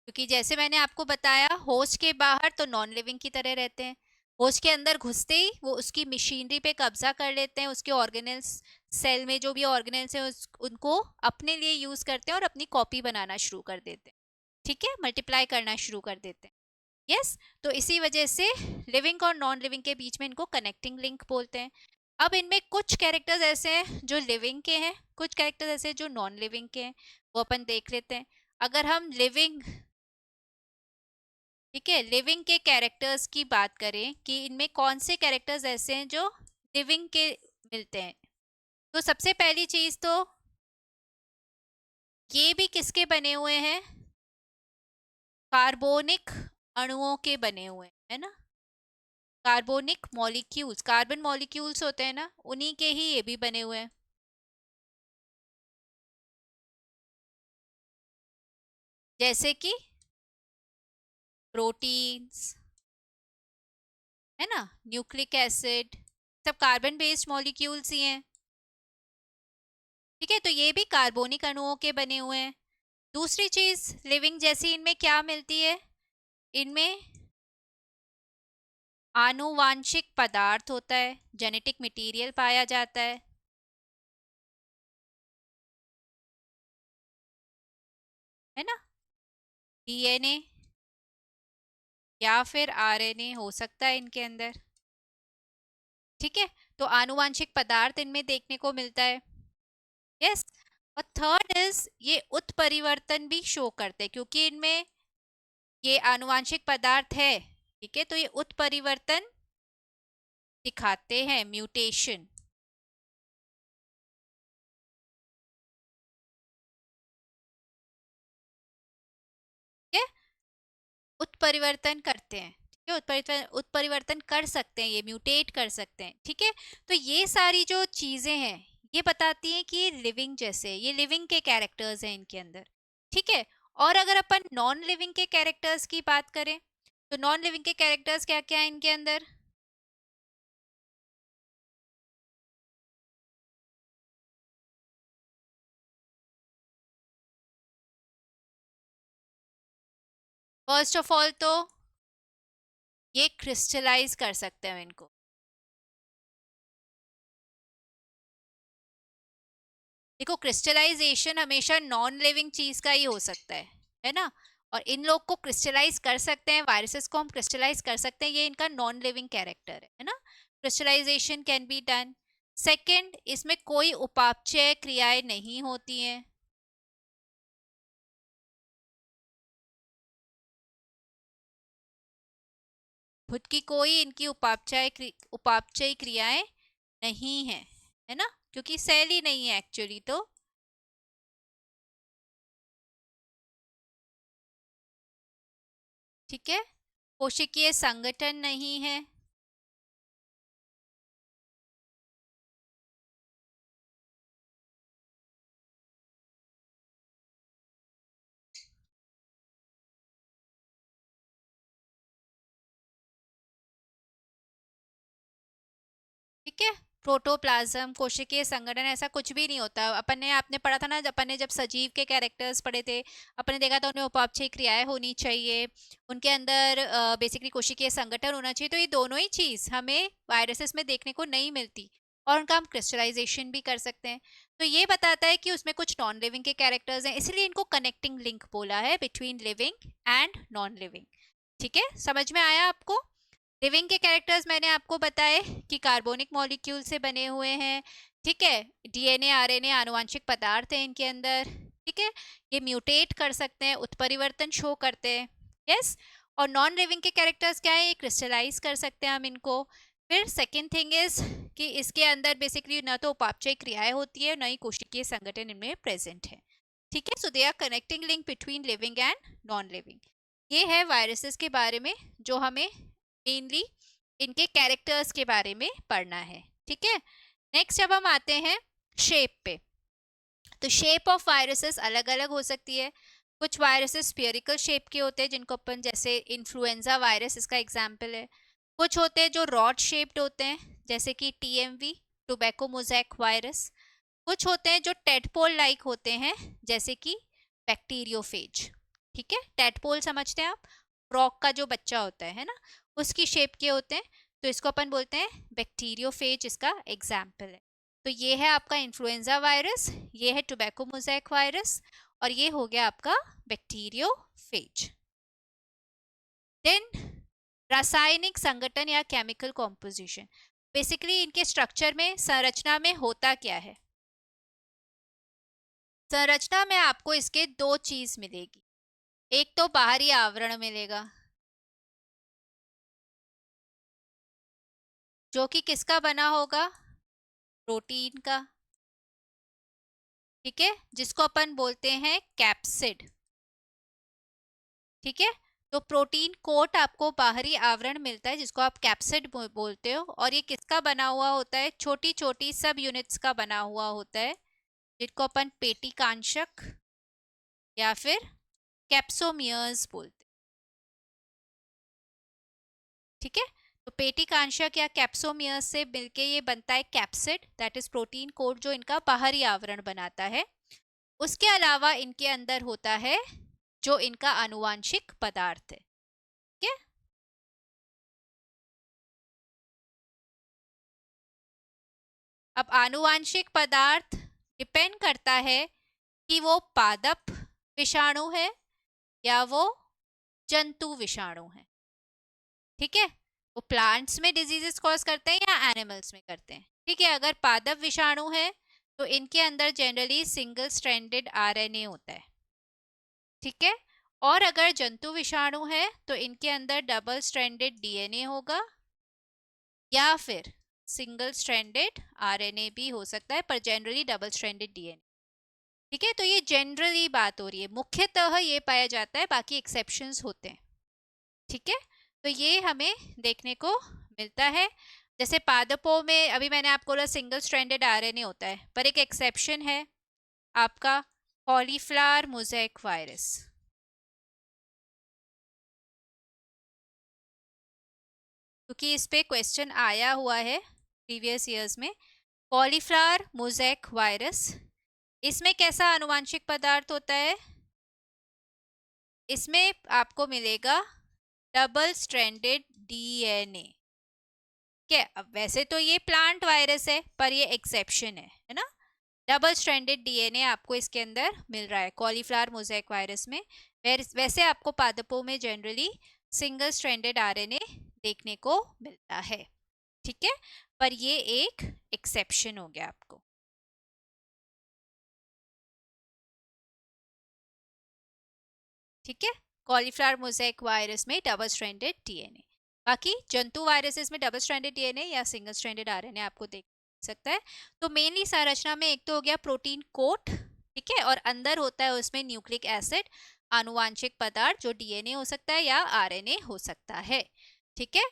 क्योंकि जैसे मैंने आपको बताया, होस्ट के बाहर तो नॉन लिविंग की तरह रहते हैं, होस्ट के अंदर घुसते ही वो उसकी मशीनरी पे कब्जा कर लेते हैं, उसके ऑर्गेनेल्स, सेल में जो भी ऑर्गेनेल्स हैं उनको अपने लिए यूज करते हैं और अपनी कॉपी बनाना शुरू कर देते हैं, ठीक है, मल्टीप्लाई करना शुरू कर देते हैं। यस, तो इसी वजह से लिविंग और नॉन लिविंग के बीच में इनको कनेक्टिंग लिंक बोलते हैं। अब इनमें कुछ कैरेक्टर्स ऐसे हैं जो लिविंग के हैं, कुछ कैरेक्टर्स ऐसे हैं जो नॉन लिविंग के हैं, वो अपन देख लेते हैं। अगर हम लिविंग, ठीक है, लिविंग के कैरेक्टर्स की बात करें कि इनमें कौन से कैरेक्टर्स ऐसे हैं जो लिविंग के मिलते हैं, तो सबसे पहली चीज तो ये भी किसके बने हुए हैं? कार्बोनिक अणुओं के बने हुए हैं, है ना, कार्बोनिक मॉलिक्यूल्स, कार्बन मॉलिक्यूल्स होते हैं ना, उन्हीं के ही ये भी बने हुए हैं। जैसे कि प्रोटीन्स, है ना, न्यूक्लिक एसिड, सब कार्बन बेस्ड मॉलिक्यूल्स ही हैं, ठीक है, तो ये भी कार्बोनिक अणुओं के बने हुए हैं। दूसरी चीज लिविंग जैसी इनमें क्या मिलती है? इनमें आनुवांशिक पदार्थ होता है, जेनेटिक मटेरियल पाया जाता है ना, डीएनए या फिर आरएनए हो सकता है इनके अंदर, ठीक है, तो आनुवांशिक पदार्थ इनमें देखने को मिलता है। यस, और थर्ड इज ये उत्परिवर्तन भी शो करते हैं, क्योंकि इनमें ये आनुवांशिक पदार्थ है, ठीक है, तो ये उत्परिवर्तन दिखाते हैं, म्यूटेशन, ठीक है, उत्परिवर्तन करते हैं, ठीक है, उत्परिवर्तन कर सकते हैं, ये म्यूटेट कर सकते हैं, ठीक है। तो ये सारी जो चीजें हैं ये बताती हैं कि ये लिविंग जैसे, ये लिविंग के कैरेक्टर्स हैं इनके अंदर, ठीक है। और अगर अपन नॉन लिविंग के कैरेक्टर्स की बात करें, तो नॉन लिविंग के कैरेक्टर्स क्या क्या है इनके अंदर? फर्स्ट ऑफ ऑल तो ये क्रिस्टलाइज कर सकते हैं इनको, देखो क्रिस्टलाइजेशन हमेशा नॉन लिविंग चीज का ही हो सकता है ना, और इन लोग को क्रिस्टलाइज कर सकते हैं, वायरसेस को हम क्रिस्टलाइज कर सकते हैं, ये इनका नॉन लिविंग कैरेक्टर है ना, crystallization can be done. Second, इसमें कोई उपापचय क्रियाएं नहीं होती हैं, खुद की कोई इनकी उपापचय क्रियाएं नहीं है ना, क्योंकि सेल ही नहीं है एक्चुअली, तो ठीक है, कोशिकीय संगठन नहीं है, ठीक है, प्रोटोप्लाज्म, कोशिकीय संगठन, ऐसा कुछ भी नहीं होता। अपन ने, आपने पढ़ा था ना, अपन ने जब सजीव के कैरेक्टर्स पढ़े थे, अपन ने देखा था उनमें उपापचय क्रियाएं होनी चाहिए, उनके अंदर बेसिकली कोशिकीय संगठन होना चाहिए, तो ये दोनों ही चीज हमें वायरसेस में देखने को नहीं मिलती, और उनका हम क्रिस्टलाइजेशन भी कर सकते हैं। तो ये बताता है कि उसमें कुछ नॉन लिविंग के कैरेक्टर्स हैं, इसलिए इनको कनेक्टिंग लिंक बोला है between living and non living, ठीक है, समझ में आया आपको? लिविंग के कैरेक्टर्स मैंने आपको बताए कि कार्बोनिक मॉलिक्यूल से बने हुए हैं, ठीक है, डीएनए आरएनए आनुवांशिक पदार्थ है इनके अंदर, ठीक है, ये म्यूटेट कर सकते हैं, उत्परिवर्तन शो करते हैं, यस। और नॉन लिविंग के कैरेक्टर्स क्या है? ये क्रिस्टलाइज कर सकते हैं हम इनको। फिर सेकेंड थिंग इज कि इसके अंदर बेसिकली न तो उपापचय क्रियाएं होती है, न ही कोशिकीय संगठन इनमें प्रेजेंट है, ठीक है, so they are connecting link between living and non living. ये है वायरसेस के बारे में जो हमें मेनली इनके कैरेक्टर्स के बारे में पढ़ना है, ठीक है। नेक्स्ट अब हम आते हैं शेप पे। तो शेप ऑफ वायरसेस अलग अलग हो सकती है। कुछ वायरसेस स्फेरिकल शेप के होते हैं जिनको अपन, जैसे इन्फ्लुएंजा वायरस इसका एग्जाम्पल है। कुछ होते हैं जो रॉड शेप्ड होते हैं, जैसे कि टीएमवी, टोबैको मोज़ेक वायरस। कुछ होते हैं जो टेडपोल लाइक होते हैं, जैसे कि बैक्टीरियोफेज, ठीक है। टेडपोल समझते हैं आप, फ्रॉग का जो बच्चा होता है ना, उसकी शेप के होते हैं, तो इसको अपन बोलते हैं बैक्टीरियोफेज, इसका एग्जाम्पल है। तो ये है आपका इन्फ्लुएंजा वायरस, ये है टोबैको मोज़ेक वायरस, और ये हो गया आपका बैक्टीरियोफेज। देन रासायनिक संगठन या केमिकल कॉम्पोजिशन, बेसिकली इनके स्ट्रक्चर में, संरचना में होता क्या है। संरचना में आपको इसके दो चीज मिलेगी। एक तो बाहरी आवरण मिलेगा, जो कि किसका बना होगा, प्रोटीन का, ठीक है, जिसको अपन बोलते हैं कैप्सिड, ठीक है। तो प्रोटीन कोट आपको बाहरी आवरण मिलता है जिसको आप कैप्सिड बोलते हो, और ये किसका बना हुआ होता है, छोटी छोटी सब यूनिट्स का बना हुआ होता है, जिनको अपन पेटिकांशक या फिर कैप्सोमियर्स बोलते हैं, ठीक है। तो पेटिकांशक या कैप्सोमियर्स से मिलके ये बनता है capsid, that is protein coat जो इनका बाहरी आवरण बनाता है। उसके अलावा इनके अंदर होता है जो इनका आनुवांशिक पदार्थ है, ठीक है। अब आनुवांशिक पदार्थ डिपेंड करता है कि वो पादप विषाणु है या वो जंतु विषाणु है, ठीक है। वो प्लांट्स में डिजीजेस कॉज करते हैं या एनिमल्स में करते हैं, ठीक है। अगर पादप विषाणु है तो इनके अंदर जनरली सिंगल स्ट्रैंडेड आरएनए होता है, ठीक है। और अगर जंतु विषाणु है तो इनके अंदर डबल स्ट्रैंडेड डीएनए होगा, या फिर सिंगल स्ट्रैंडेड आरएनए भी हो सकता है, पर जनरली डबल स्ट्रैंडेड डीएनए, ठीक है। तो ये जनरली बात हो रही है, मुख्यतः ये पाया जाता है, बाकी एक्सेप्शंस होते हैं, ठीक है। तो ये हमें देखने को मिलता है। जैसे पादपों में अभी मैंने आपको बोला सिंगल स्ट्रैंडेड आरएनए होता है, पर एक एक्सेप्शन है आपका कॉलीफ्लावर मोज़ेक वायरस, क्योंकि इस पे क्वेश्चन आया हुआ है प्रीवियस ईयर्स में। कॉलीफ्लावर मोज़ेक वायरस, इसमें कैसा आनुवांशिक पदार्थ होता है, इसमें आपको मिलेगा डबल स्ट्रैंडेड डीएनए, क्या। अब वैसे तो ये प्लांट वायरस है, पर ये एक्सेप्शन है ना। डबल स्ट्रैंडेड डीएनए आपको इसके अंदर मिल रहा है कॉलीफ्लावर मोज़ेक वायरस में। वैसे आपको पादपों में जनरली सिंगल स्ट्रैंडेड आरएनए देखने को मिलता है, ठीक है। पर ये एक एक्सेप्शन हो गया आपको, ठीक है। कॉलीफ्लावर मोज़ेक वायरस में डबल स्ट्रैंडेड डीएनए, बाकी जंतु वायरसेस में डबल स्ट्रैंडेड डीएनए या सिंगल स्ट्रैंडेड आरएनए आपको देख सकता है। तो मेनली संरचना में एक तो हो गया प्रोटीन कोट, ठीक है, और अंदर होता है उसमें न्यूक्लिक एसिड, आनुवांशिक पदार्थ जो डीएनए हो सकता है या आरएनए हो सकता है, ठीक है।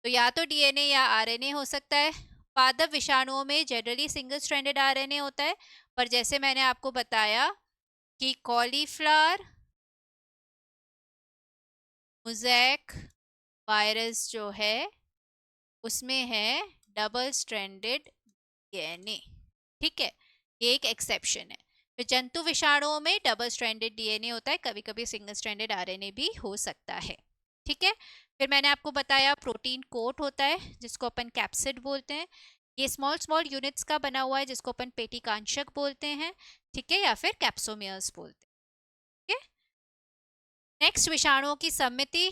तो या तो डीएनए या आरएनए हो सकता है। पादप विषाणुओं में जनरली सिंगल स्ट्रैंडेड आरएनए होता है, पर जैसे मैंने आपको बताया कि कॉलीफ्लावर मोज़ेक वायरस जो है उसमें है डबल स्ट्रैंडेड डीएनए, ठीक है। ये एक एक्सेप्शन है। फिर जंतु विषाणुओं में डबल स्ट्रैंडेड डीएनए होता है, कभी कभी सिंगल स्ट्रैंडेड आरएनए भी हो सकता है, ठीक है। फिर मैंने आपको बताया प्रोटीन कोट होता है जिसको अपन कैप्सिड बोलते हैं, ये स्मॉल स्मॉल यूनिट्स का बना हुआ है जिसको अपन पेटिकांशक बोलते हैं, ठीक है, या फिर कैप्सोमियर्स बोलते हैं, ठीक है। नेक्स्ट विषाणुओं की समिति,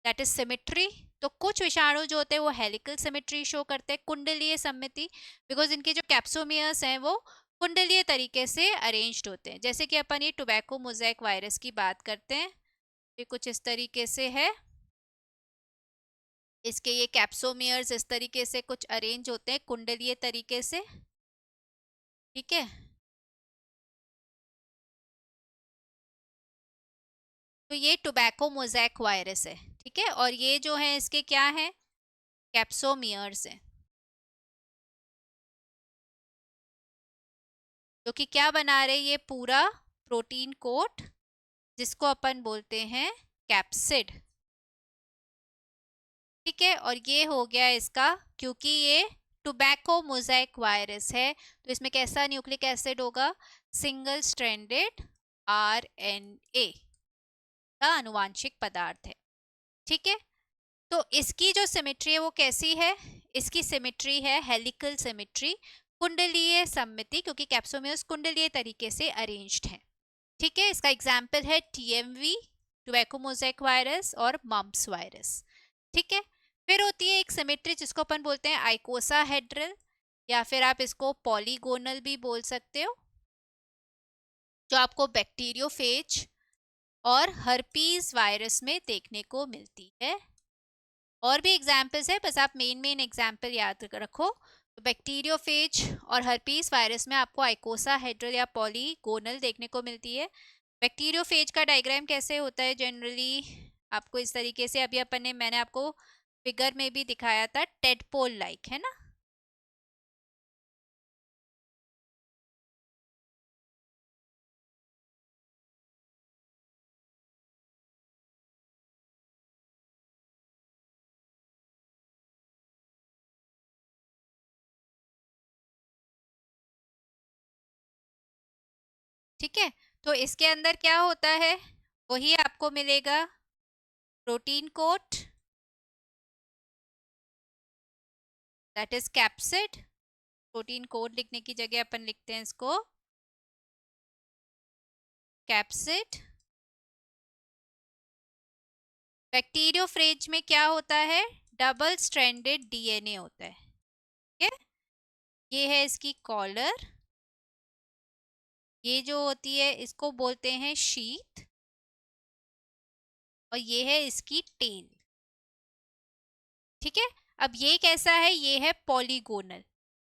दैट इज सिमेट्री। तो कुछ विषाणु जो होते हैं वो हेलिकल सिमेट्री शो करते हैं, कुंडलीय समिति, बिकॉज इनके जो कैप्सोमियर्स हैं वो कुंडलीय तरीके से अरेंज्ड होते हैं। जैसे कि अपन ये टोबैको मोज़ेक वायरस की बात करते हैं, ये कुछ इस तरीके से है, इसके ये कैप्सोमियर्स इस तरीके से कुछ अरेंज होते हैं कुंडलीय तरीके से, ठीक है। तो ये टोबैको मोज़ैक वायरस है, ठीक है। और ये जो है इसके क्या है, कैप्सोमियर्स है, जो कि क्या बना रहे, ये पूरा प्रोटीन कोट जिसको अपन बोलते हैं कैप्सिड, ठीक है। और ये हो गया इसका, क्योंकि ये टोबैको मोज़ैक वायरस है तो इसमें कैसा न्यूक्लिक एसिड होगा, सिंगल स्ट्रैंडेड आरएनए का आनुवांशिक पदार्थ है, ठीक है। तो इसकी जो सिमेट्री है वो कैसी है, इसकी सिमेट्री है हेलिकल सिमेट्री, कुंडलीय सममिति, क्योंकि कैप्सोमियर्स कुंडलीय तरीके से अरेंज्ड हैं, ठीक है। इसका एग्जाम्पल है टीएमवी, टोबैको मोज़ैक वायरस, और मम्प्स वायरस, ठीक है। फिर होती है एक सिमेट्री जिसको अपन बोलते हैं आइकोसाहेड्रल, या फिर आप इसको पॉलीगोनल भी बोल सकते हो, जो आपको बैक्टीरियोफेज और हर्पीज वायरस में देखने को मिलती है। और भी एग्जाम्पल्स है, बस आप मेन एग्जाम्पल याद रखो। तो बैक्टीरियोफेज और हर्पीस वायरस में आपको आइकोसाहेड्रल या पॉलीगोनल देखने को मिलती है। बैक्टीरियोफेज का डायग्राम कैसे होता है जनरली, आपको इस तरीके से, अभी अपन ने, मैंने आपको फिगर में भी दिखाया था, टेडपोल लाइक, है ना। ठीक है, तो इसके अंदर क्या होता है, वही आपको मिलेगा, protein coat, that is capsid. Protein code लिखने की जगह अपन लिखते हैं इसको कैप्सिड। बैक्टीरियोफेज में क्या होता है, डबल स्ट्रैंडेड डीएनए होता है, ठीक है। ये है इसकी कॉलर, ये जो होती है इसको बोलते हैं शीथ, और ये है इसकी टेल, ठीक है। अब ये कैसा है, ये है पॉलीगोनल,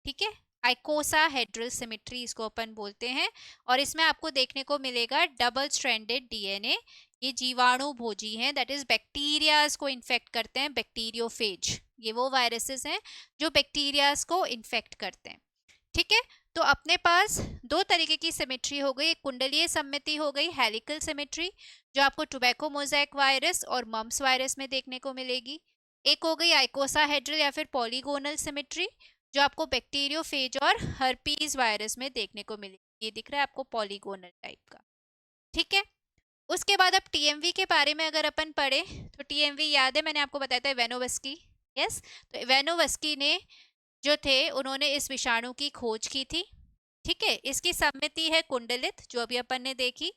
ठीक है। आइकोसाहेड्रल सिमेट्री इसको अपन बोलते हैं, और इसमें आपको देखने को मिलेगा डबल स्ट्रैंडेड डीएनए। ये जीवाणु भोजी हैं, दैट इज बैक्टीरियाज को इन्फेक्ट करते हैं, बैक्टीरियोफेज, ये वो वायरसेस हैं जो बैक्टीरियाज को इन्फेक्ट करते हैं, ठीक है। तो अपने पास दो तरीके की सिमेट्री हो गई, एक कुंडलीय सममिति हो गई, हेलिकल सिमेट्री, जो आपको टोबैको मोज़ैक वायरस और मम्प्स वायरस में देखने को मिलेगी। एक हो गई आइकोसाहेड्रल या फिर पॉलीगोनल सिमेट्री, जो आपको बैक्टीरियोफेज और हर्पीज वायरस में देखने को मिलेगी। ये दिख रहा है आपको पॉलीगोनल टाइप का, ठीक है। उसके बाद अब टीएमवी के बारे में अगर अपन पढ़े, तो टीएमवी याद है, मैंने आपको बताया था इवानोवस्की, यस। तो इवानोवस्की ने जो थे, उन्होंने इस विषाणु की खोज की थी, ठीक है। इसकी सममिति है कुंडलित, जो अभी अपन ने देखी,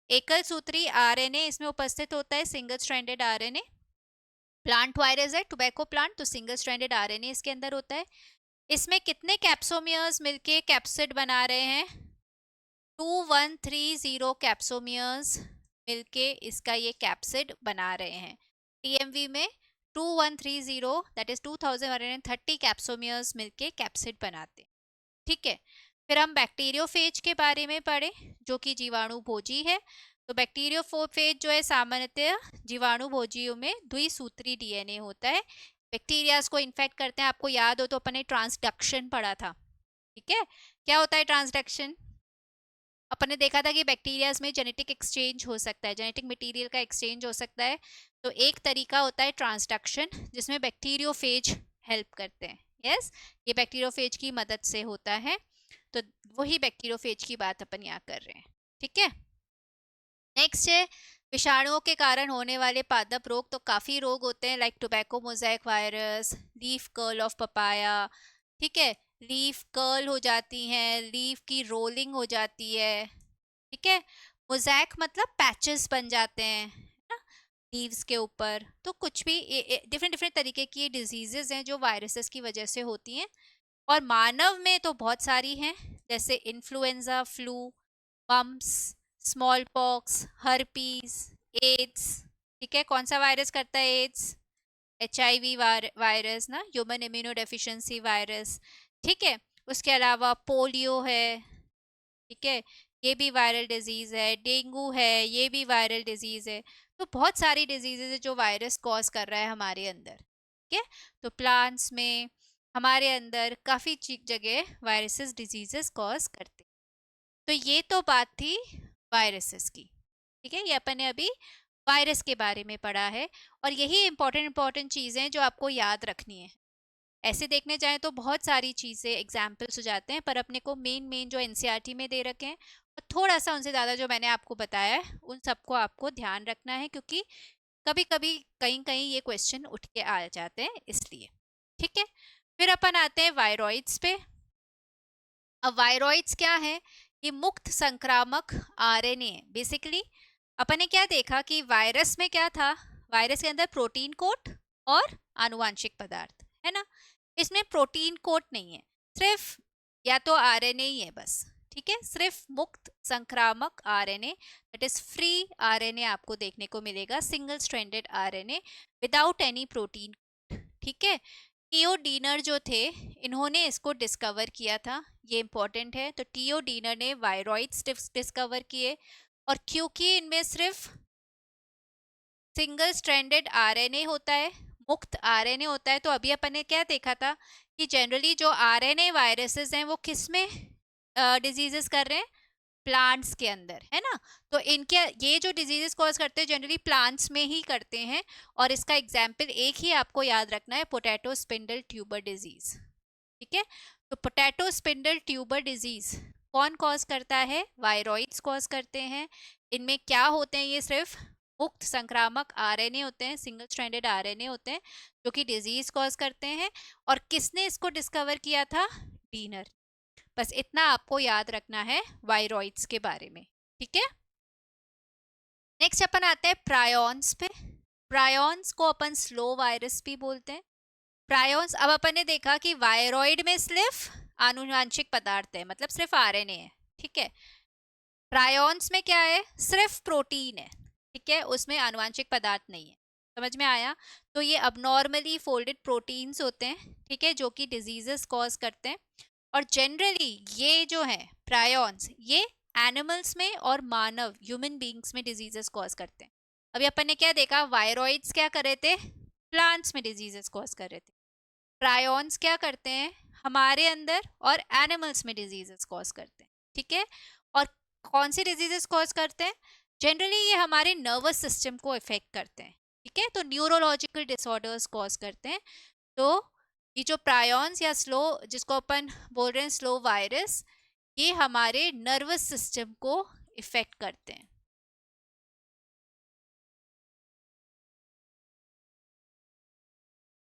एकल सूत्री आरएनए इसमें उपस्थित होता है, single stranded RNA. Plant virus है, टोबैको प्लांट, तो सिंगल स्ट्रैंडेड आरएनए इसके अंदर होता है। इसमें कितने कैप्सोमियर्स मिलके कैप्सिड बना रहे हैं, 2130 कैप्सोमियर्स मिलके इसका ये कैप्सिड बना रहे हैं। टीएमवी में 2130, दैट इज 2130 कैप्सोमियर्स मिलके कैप्सिड बनाते हैं, ठीक है। फिर हम बैक्टीरियोफेज के बारे में पढ़े, जो कि जीवाणु भोजी है। तो बैक्टीरियोफेज जो है सामान्यतः जीवाणु भोजियों में द्विसूत्री डीएनए होता है, बैक्टीरियाज को इन्फेक्ट करते हैं। आपको याद हो तो अपन ने ट्रांसडक्शन पढ़ा था, ठीक है। क्या होता है ट्रांसडक्शन, अपन ने देखा था कि बैक्टीरियाज में जेनेटिक एक्सचेंज हो सकता है, जेनेटिक मटेरियल का एक्सचेंज हो सकता है। तो एक तरीका होता है ट्रांसडक्शन, जिसमें बैक्टीरियोफेज हेल्प करते हैं, यस, ये बैक्टीरियोफेज की मदद से होता है। तो वही बैक्टीरियोफेज की बात अपन यहाँ कर रहे हैं, ठीक है। नेक्स्ट है विषाणुओं के कारण होने वाले पादप रोग। तो काफ़ी रोग होते हैं, like tobacco mosaic virus, leaf curl of papaya, ठीक है। लीफ कर्ल हो जाती हैं, लीफ की रोलिंग हो जाती है, ठीक है। मोज़ैक मतलब पैचेस बन जाते हैं ना लीव्स के ऊपर। तो कुछ भी डिफरेंट डिफरेंट तरीके की डिजीजेस हैं जो वायरसेस की वजह से होती हैं, और मानव में तो बहुत सारी हैं, जैसे influenza, flu, mumps, small pox, herpes, AIDS, ठीक है। कौन सा वायरस करता है एड्स, HIV वायरस ना, ह्यूमन इम्यूनो डेफिशिएंसी वायरस, ठीक है। उसके अलावा पोलियो है, ठीक है, ये भी वायरल डिजीज है, डेंगू है, ये भी वायरल डिजीज है। तो बहुत सारी डिजीजेज है जो वायरस कॉज कर रहा है हमारे अंदर। ठीक है, तो प्लांट्स में हमारे अंदर काफी जगह वायरसेस डिजीजेस कॉज करते हैं। तो ये तो बात थी वायरसेस की। ठीक है, ये अपन ने अभी वायरस के बारे में पढ़ा है, और यही इंपॉर्टेंट चीजें जो आपको याद रखनी है। ऐसे देखने जाएं तो बहुत सारी चीज़ें एग्जाम्पल्स हो जाते हैं, पर अपने को मेन मेन जो एनसीईआरटी में दे रखे हैं और थोड़ा सा उनसे ज़्यादा जो मैंने आपको बताया है उन सबको आपको ध्यान रखना है, क्योंकि कभी कभी कहीं कहीं ये क्वेश्चन उठ के आ जाते हैं, इसलिए। ठीक है, फिर अपन आते हैं वायरॉइड्स पे। अब वायरॉइड्स क्या है? ये मुक्त संक्रामक आरएनए है बेसिकली। अपन ने क्या देखा कि वायरस में क्या था? वायरस के अंदर प्रोटीन कोट और आनुवांशिक पदार्थ है ना। इसमें प्रोटीन कोट नहीं है, सिर्फ या तो आरएनए ही है बस। ठीक है, सिर्फ मुक्त संक्रामक RNA, that is free RNA आपको देखने को मिलेगा, single stranded RNA without any protein. ठीक है, टीओ डीनर जो थे इन्होंने इसको डिस्कवर किया था, ये इंपॉर्टेंट है। तो टीओ डीनर ने वायरॉइड्स डिस्कवर किए, और क्योंकि इनमें सिर्फ सिंगल स्ट्रैंडेड आरएनए होता है, मुक्त आरएनए होता है, तो अभी अपन ने क्या देखा था कि जनरली जो आरएनए वायरसेस हैं वो किस में डिजीजेस कर रहे हैं? प्लांट्स के अंदर, है ना। तो इनके ये जो डिजीजेस कॉज करते हैं जनरली प्लांट्स में ही करते हैं, और इसका एग्जाम्पल एक ही आपको याद रखना है, पोटैटो स्पिंडल ट्यूबर डिजीज। ठीक है, तो पोटैटो स्पिंडल ट्यूबर डिजीज कौन कॉज करता है? वायरॉइड्स कॉज करते हैं। इनमें क्या होते हैं? ये सिर्फ मुक्त संक्रामक आरएनए होते हैं, सिंगल स्ट्रैंडेड आरएनए होते हैं जो कि डिजीज कॉज करते हैं। और किसने इसको डिस्कवर किया था? डीनर। बस इतना आपको याद रखना है वायरॉइड्स के बारे में। ठीक है, नेक्स्ट अपन आते हैं प्रायोन्स पे। प्रायोन्स को अपन स्लो वायरस भी बोलते हैं। प्रायोन्स, अब अपन ने देखा कि वायरॉइड में सिर्फ आनुवांशिक पदार्थ है, मतलब सिर्फ आरएनए है। ठीक है, प्रायोन्स में क्या है? सिर्फ प्रोटीन है। ठीक है, उसमें आनुवांशिक पदार्थ नहीं है। समझ में आया? तो ये अबनॉर्मली फोल्डेड प्रोटीन्स होते हैं, ठीक है, जो कि डिजीजेस कॉज करते हैं। और जनरली ये जो है प्रायोन्स, ये एनिमल्स में और मानव ह्यूमन बींग्स में डिजीजेस कॉज करते हैं। अभी अपन ने क्या देखा? वायरॉइड्स क्या कर रहे थे? प्लांट्स में डिजीजेस कॉज कर रहे थे। प्रायोन्स क्या करते हैं? हमारे अंदर और एनिमल्स में डिजीजेस कॉज करते हैं। ठीक है, और कौन सी डिजीजेस कॉज करते हैं? जनरली ये हमारे नर्वस सिस्टम को इफेक्ट करते हैं। ठीक है, तो न्यूरोलॉजिकल डिसऑर्डर्स कॉज करते हैं। तो ये जो प्रायोन्स या स्लो, जिसको अपन बोल रहे हैं स्लो वायरस, ये हमारे नर्वस सिस्टम को इफेक्ट करते हैं।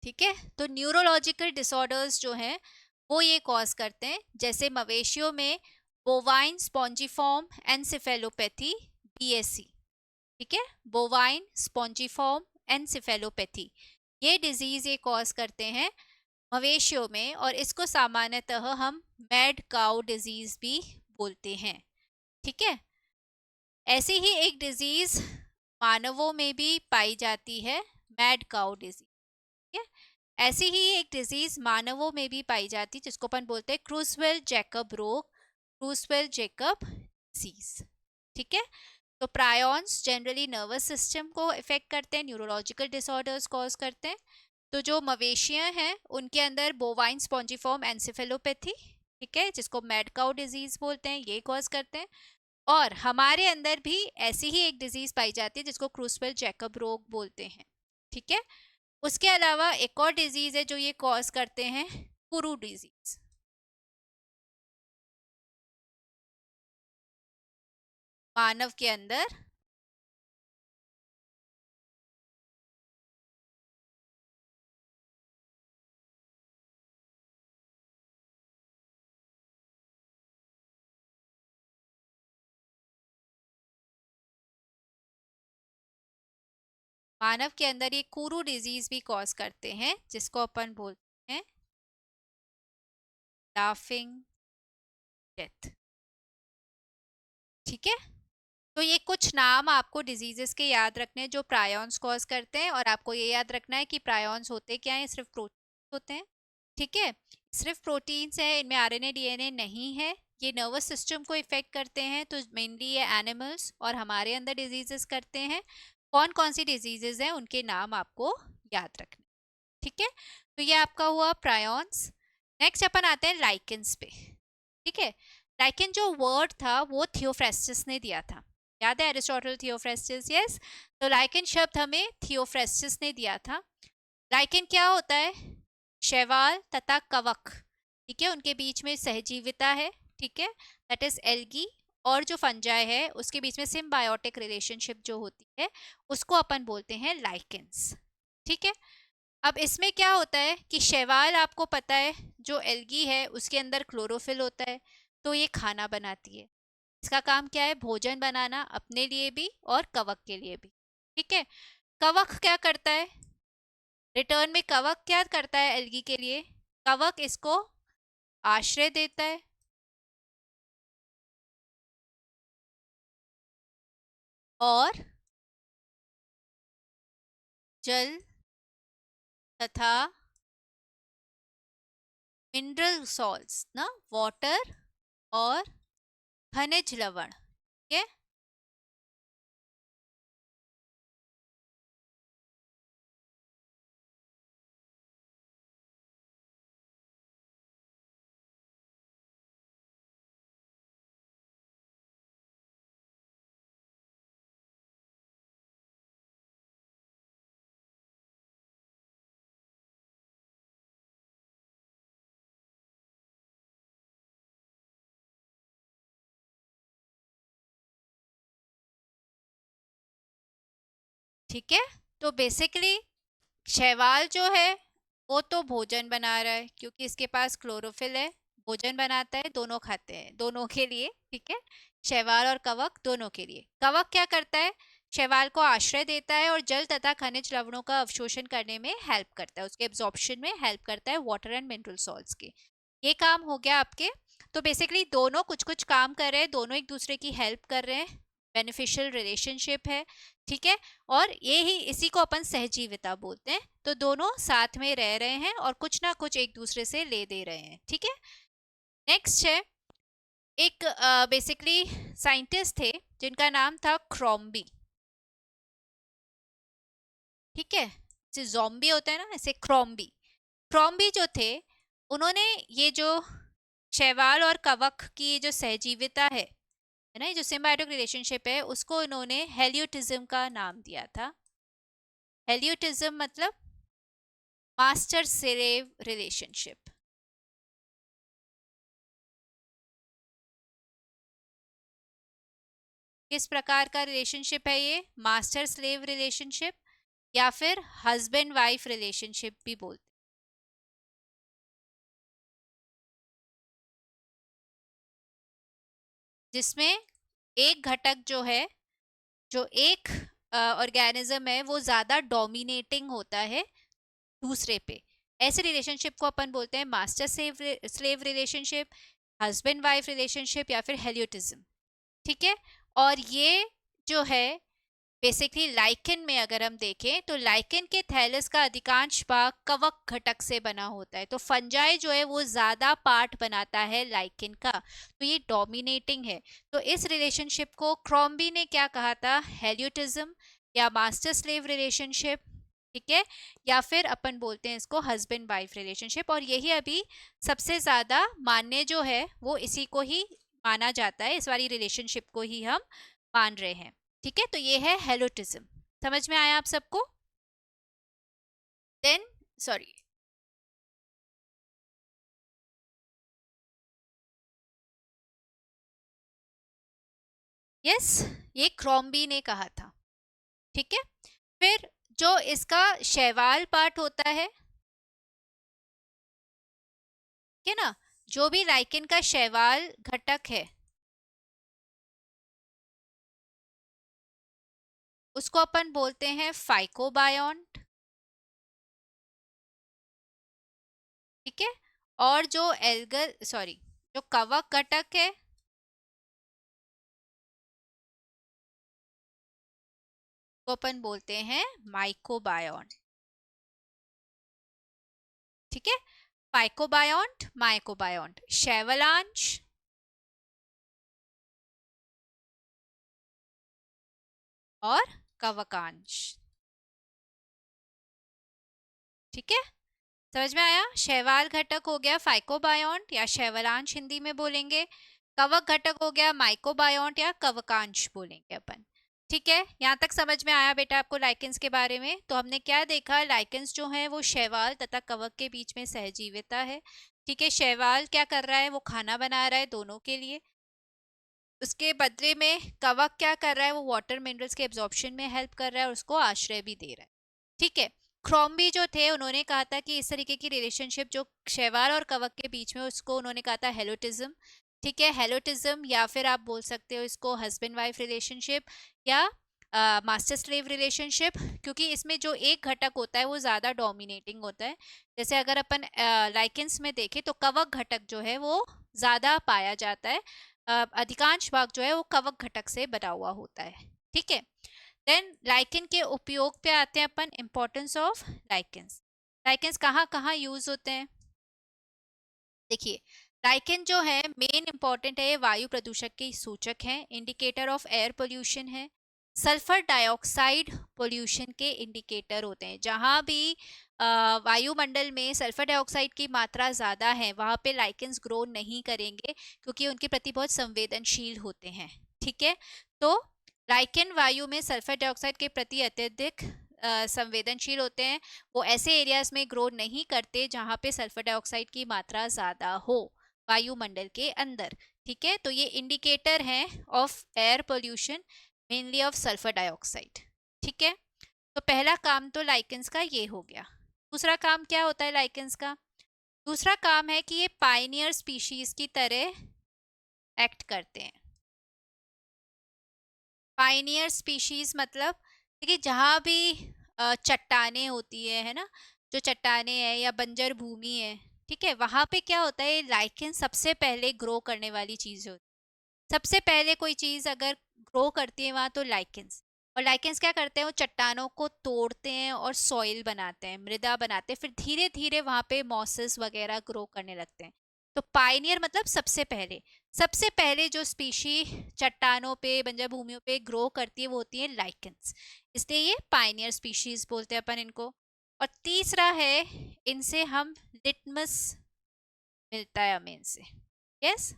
ठीक है, तो न्यूरोलॉजिकल डिसऑर्डर्स जो हैं वो ये कॉज करते हैं, जैसे मवेशियों में बोवाइन स्पॉन्जिफॉर्म एनसेफेलोपैथी, बीएससी। ठीक है, बोवाइन स्पॉन्जिफॉर्म एनसेफेलोपैथी, ये डिजीज ये कॉज करते हैं मवेशियों में, और इसको सामान्यतः हम मैड काउ डिजीज भी बोलते हैं। ठीक है, ऐसी ही एक डिजीज मानवों में भी पाई जाती है, मैड काउ डिजीज। ठीक है, ऐसी ही एक डिजीज मानवों में भी पाई जाती है जिसको अपन बोलते हैं क्रूसवेल जैकब रोग, क्रूसवेल जैकब डिजीज। ठीक है, तो प्रायोन्स जनरली नर्वस सिस्टम को इफेक्ट करते हैं, न्यूरोलॉजिकल डिसऑर्डर्स कॉज करते हैं। तो जो मवेशियां हैं उनके अंदर बोवाइन स्पॉन्जिफॉर्म एनसेफेलोपैथी, ठीक है, जिसको मैड काउ डिजीज बोलते हैं, ये कॉज करते हैं। और हमारे अंदर भी ऐसी ही एक डिजीज पाई जाती है जिसको क्रूसवेल जैकब रोग बोलते हैं। ठीक है, उसके अलावा एक और डिजीज है जो ये कॉज करते हैं, कुरू डिजीज। मानव के अंदर ये कुरू डिजीज भी कॉज करते हैं, जिसको अपन बोलते हैं लाफिंग डेथ। ठीक है, तो ये कुछ नाम आपको डिजीजेस के याद रखने हैं जो प्रायोन्स कॉज करते हैं, और आपको ये याद रखना है कि प्रायोन्स होते क्या हैं? सिर्फ प्रोटीन होते हैं। ठीक है, सिर्फ प्रोटीन्स हैं, इनमें आरएनए डीएनए नहीं है। ये नर्वस सिस्टम को इफेक्ट करते हैं, तो मेनली ये एनिमल्स और हमारे अंदर डिजीजेस करते हैं। कौन कौन सी डिजीजेस हैं उनके नाम आपको याद रखने, ठीक है। तो ये आपका हुआ प्रायॉन्स। नेक्स्ट अपन आते हैं लाइकेंस पे, ठीक है। लाइकेन जो वर्ड था वो थियोफ्रेस्टिस ने दिया था, याद है एरिस्टोटल थियोफ्रेस्टिस, यस। तो लाइकेन शब्द हमें थियोफ्रेस्टिस ने दिया था। लाइकेन क्या होता है, शैवाल तथा कवक, ठीक है, उनके बीच में सहजीविता है, ठीक है, दैट इज एल्गी, और जो फंजाई है उसके बीच में सिम्बायोटिक रिलेशनशिप जो होती है उसको अपन बोलते हैं लाइकेंस, ठीक है। अब इसमें क्या होता है कि शैवाल, आपको पता है जो एल्गी है उसके अंदर क्लोरोफिल होता है, तो ये खाना बनाती है। इसका काम क्या है, भोजन बनाना, अपने लिए भी और कवक के लिए भी, ठीक है। कवक क्या करता है, रिटर्न में कवक क्या करता है एल्गी के लिए, कवक इसको आश्रय देता है, और जल तथा मिनरल सॉल्ट्स ना, वाटर और खनिज लवण, ठीक है। ठीक है, तो बेसिकली शैवाल जो है वो तो भोजन बना रहा है क्योंकि इसके पास क्लोरोफिल है, भोजन बनाता है, दोनों खाते हैं, दोनों के लिए, ठीक है। शैवाल और कवक दोनों के लिए। कवक क्या करता है, शैवाल को आश्रय देता है और जल तथा खनिज लवणों का अवशोषण करने में हेल्प करता है, उसके एब्जॉर्प्शन में हेल्प करता है, वाटर एंड मिनरल सॉल्ट्स के। ये काम हो गया आपके। तो बेसिकली दोनों कुछ कुछ काम कर रहे हैं, दोनों एक दूसरे की हेल्प कर रहे हैं, बेनिफिशियल रिलेशनशिप है, ठीक है। और ये ही, इसी को अपन सहजीविता बोलते हैं। तो दोनों साथ में रह रहे हैं और कुछ ना कुछ एक दूसरे से ले दे रहे हैं, ठीक है। नेक्स्ट है, एक बेसिकली साइंटिस्ट थे जिनका नाम था क्रॉम्बी, ठीक है। जैसे जॉम्बी होता है ना, ऐसे क्रॉम्बी। क्रॉम्बी जो थे, उन्होंने ये जो शैवाल और कवक की जो सहजीविता है ना, ये जो सिम्बायोटिक रिलेशनशिप है, उसको इन्होंने हेलियोटिज्म का नाम दिया था। हेलियोटिज्म मतलब मास्टर स्लेव रिलेशनशिप। किस प्रकार का रिलेशनशिप है ये, मास्टर स्लेव रिलेशनशिप या फिर हस्बैंड वाइफ रिलेशनशिप भी बोलते हैं, जिसमें एक घटक जो है, जो एक ऑर्गेनिज्म है वो ज्यादा डोमिनेटिंग होता है दूसरे पे। ऐसे रिलेशनशिप को अपन बोलते हैं master slave relationship, husband wife relationship या फिर हेलियोटिज्म, ठीक है। और ये जो है बेसिकली लाइकेन में अगर हम देखें तो लाइकेन के थैलस का अधिकांश भाग कवक घटक से बना होता है, तो फंजाई जो है वो ज्यादा पार्ट बनाता है लाइकेन का, तो ये डोमिनेटिंग है। तो इस रिलेशनशिप को क्रॉम्बी ने क्या कहा था, हेलियोटिज्म या मास्टर स्लेव रिलेशनशिप, ठीक है, या फिर अपन बोलते हैं इसको हस्बैंड वाइफ रिलेशनशिप। और यही अभी सबसे ज्यादा मान्य जो है वो इसी को ही माना जाता है, इस वाली रिलेशनशिप को ही हम मान रहे हैं, ठीक है। तो ये है हेलोटिज्म, समझ में आया आप सबको। देन सॉरी, यस, ये क्रॉम्बी ने कहा था, ठीक है। फिर जो इसका शैवाल पार्ट होता है, ठीक है ना, जो भी लाइकेन का शैवाल घटक है उसको अपन बोलते हैं फाइकोबायोन्ट, ठीक है। और जो एल्गल सॉरी जो कवक घटक है को अपन बोलते हैं माइकोबायोन्ट, ठीक है। फाइकोबायोन्ट, माइकोबायोन्ट, शैवलांश और कवकांश। ठीक है, समझ में आया? शैवाल घटक हो गया फाइकोबायोन्ट या शैवालांश हिंदी में बोलेंगे, कवक घटक हो गया माइकोबायोन्ट या कवकांश बोलेंगे अपन। ठीक है, यहाँ तक समझ में आया बेटा आपको लाइकेंस के बारे में? तो हमने क्या देखा, लाइकेंस जो है वो शैवाल तथा कवक के बीच में सहजीविता है। ठीक है, शैवाल क्या कर रहा है, वो खाना बना रहा है दोनों के लिए, उसके बदले में कवक क्या कर रहा है, वो वाटर मिनरल्स के एब्जॉर्प्शन में हेल्प कर रहा है और उसको आश्रय भी दे रहा है। ठीक है, क्रॉम्बी जो थे उन्होंने कहा था कि इस तरीके की रिलेशनशिप जो शैवाल और कवक के बीच में, उसको उन्होंने कहा था हेलोटिज्म। ठीक है, हेलोटिज्म या फिर आप बोल सकते हो इसको हस्बैंड वाइफ रिलेशनशिप या मास्टर स्लेव रिलेशनशिप, क्योंकि इसमें जो एक घटक होता है वो ज़्यादा डोमिनेटिंग होता है। जैसे अगर अपन लाइकेंस में देखें तो कवक घटक जो है वो ज़्यादा पाया जाता है, अधिकांश भाग जो है वो कवक घटक से बना हुआ होता है। ठीक है, देन लाइकेन के उपयोग पे आते हैं अपन, इंपॉर्टेंस ऑफ लाइकेंस। लाइकेंस कहाँ कहाँ यूज होते हैं? देखिए, लाइकेन जो है मेन इंपॉर्टेंट है, वायु प्रदूषक के सूचक हैं, इंडिकेटर ऑफ एयर पोल्यूशन है, सल्फर डाइऑक्साइड पोल्यूशन के इंडिकेटर होते हैं। जहाँ भी वायुमंडल में सल्फर डाइऑक्साइड की मात्रा ज़्यादा है वहाँ पे लाइकेंस ग्रो नहीं करेंगे, क्योंकि उनके प्रति बहुत संवेदनशील होते हैं। ठीक है, तो लाइकेन वायु में सल्फर डाइऑक्साइड के प्रति अत्यधिक संवेदनशील होते हैं। वो ऐसे एरियाज में ग्रो नहीं करते जहाँ पे सल्फर डाइऑक्साइड की मात्रा ज़्यादा हो वायुमंडल के अंदर। ठीक है, तो ये इंडिकेटर हैं of air pollution, mainly of sulphur dioxide. ठीक है, तो पहला काम तो लाइकेंस का ये हो गया। दूसरा काम क्या होता है लाइकेंस का? दूसरा काम है कि ये पाइनियर स्पीशीज की तरह एक्ट करते हैं। पाइनियर स्पीशीज मतलब देखिए, जहाँ भी चट्टाने होती है ना, जो चट्टाने हैं या बंजर भूमि है, ठीक है, वहाँ पे क्या होता है, लाइकेन सबसे पहले ग्रो करने वाली चीज़ होती है। सबसे पहले कोई चीज़ अगर ग्रो करती है वहाँ तो लाइकेंस। और लाइकेंस क्या करते हैं, वो चट्टानों को तोड़ते हैं और सॉइल बनाते हैं, मृदा बनाते हैं, फिर धीरे धीरे वहाँ पे मॉसेस वगैरह ग्रो करने लगते हैं। तो पाइनियर मतलब सबसे पहले जो स्पीशी चट्टानों पे बंजर भूमियों पे ग्रो करती है वो होती है लाइकेंस, इसलिए ये पाइनियर स्पीशीज बोलते हैं अपन इनको। और तीसरा है, इनसे हम लिटमस मिलता है हमें इनसे, यस,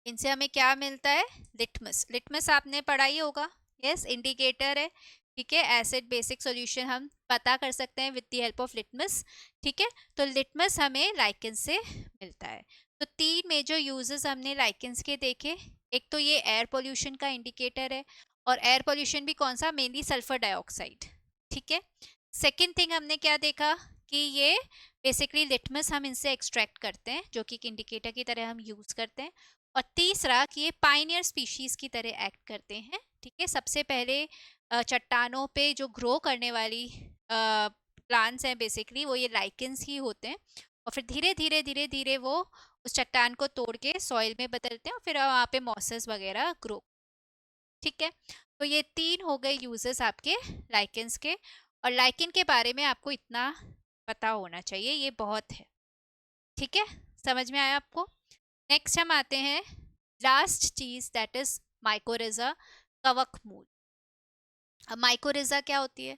इनसे हमें क्या मिलता है, लिटमस। लिटमस आपने पढ़ा ही होगा, यस, इंडिकेटर है। ठीक है, एसिड बेसिक सॉल्यूशन हम पता कर सकते हैं with the help of litmus. ठीक है, तो लिटमस हमें लाइकेंस से मिलता है। तो तीन मेजर यूजेस हमने लाइकेंस के देखे। एक तो ये एयर पोल्यूशन का इंडिकेटर है, और एयर पोल्यूशन भी कौन सा, मेनली सल्फर डाइऑक्साइड। ठीक है, सेकेंड थिंग हमने क्या देखा कि ये बेसिकली लिटमस हम इनसे एक्सट्रैक्ट करते हैं, जो कि एक इंडिकेटर की तरह हम यूज करते हैं। और तीसरा कि ये पाइनियर स्पीशीज की तरह एक्ट करते हैं। ठीक है, सबसे पहले चट्टानों पे जो ग्रो करने वाली प्लांट्स हैं बेसिकली वो ये लाइकेंस ही होते हैं, और फिर धीरे धीरे वो उस चट्टान को तोड़ के सॉइल में बदलते हैं और फिर वहाँ पे मॉसेस वगैरह ग्रो। ठीक है, तो ये तीन हो गए यूजेस आपके लाइकेंस के, और लाइकेन के बारे में आपको इतना पता होना चाहिए, ये बहुत है। ठीक है, समझ में आया आपको? नेक्स्ट हम आते हैं लास्ट चीज, दैट इज माइकोरिजा, कवक मूल। अब माइकोरिजा क्या होती है?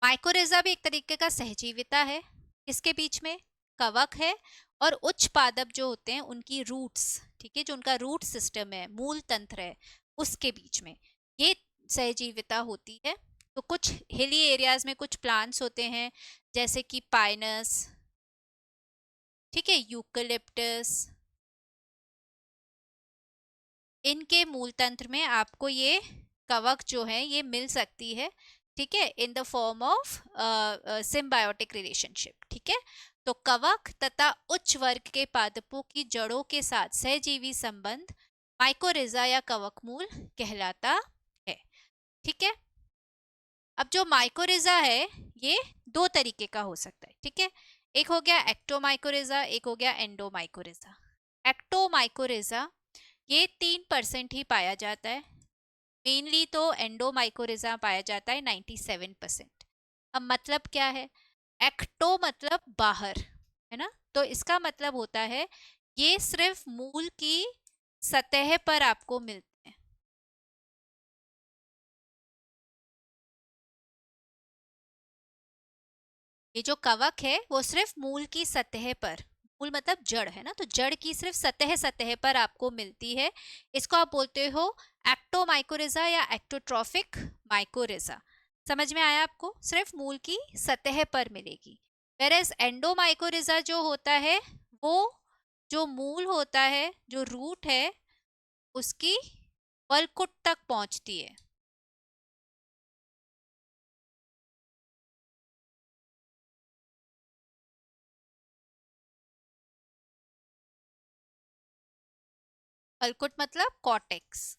माइकोरिजा भी एक तरीके का सहजीविता है, इसके बीच में कवक है और उच्च पादप जो होते हैं उनकी रूट्स, ठीक है, जो उनका रूट सिस्टम है, मूल तंत्र है, उसके बीच में ये सहजीविता होती है। तो कुछ हिली एरियाज में कुछ प्लांट्स होते हैं जैसे कि पाइनस, ठीक है, यूकलिप्टस, इनके मूल तंत्र में आपको ये कवक जो है ये मिल सकती है। ठीक है, in the form of symbiotic relationship. ठीक है, तो कवक तथा उच्च वर्ग के पादपों की जड़ों के साथ सहजीवी संबंध माइकोरिजा या कवक मूल कहलाता है। ठीक है, अब जो माइकोरिजा है ये दो तरीके का हो सकता है। ठीक है, एक हो गया एक्टोमाइकोरिजा, एक हो गया एंडोमाइकोरिजा। एक्टोमाइकोरिजा ये 3% ही पाया जाता है, मेनली तो एंडोमाइकोरिजा पाया जाता है 97%। अब मतलब क्या है, एक्टो मतलब बाहर, है ना, तो इसका मतलब होता है ये सिर्फ मूल की सतह पर आपको मिलते हैं। ये जो कवक है वो सिर्फ मूल की सतह पर, मूल मतलब जड़ है ना, तो जड़ की सिर्फ सतह सतह पर आपको मिलती है। इसको आप बोलते हो एक्टोमाइकोरिजा या एक्टोट्रॉफिक माइकोरिजा। समझ में आया आपको? सिर्फ मूल की सतह पर मिलेगी। वेरएज एंडोमाइकोरिजा जो होता है वो जो मूल होता है, जो रूट है, उसकी वलकुट तक पहुंचती है। वलकुट मतलब कॉर्टेक्स।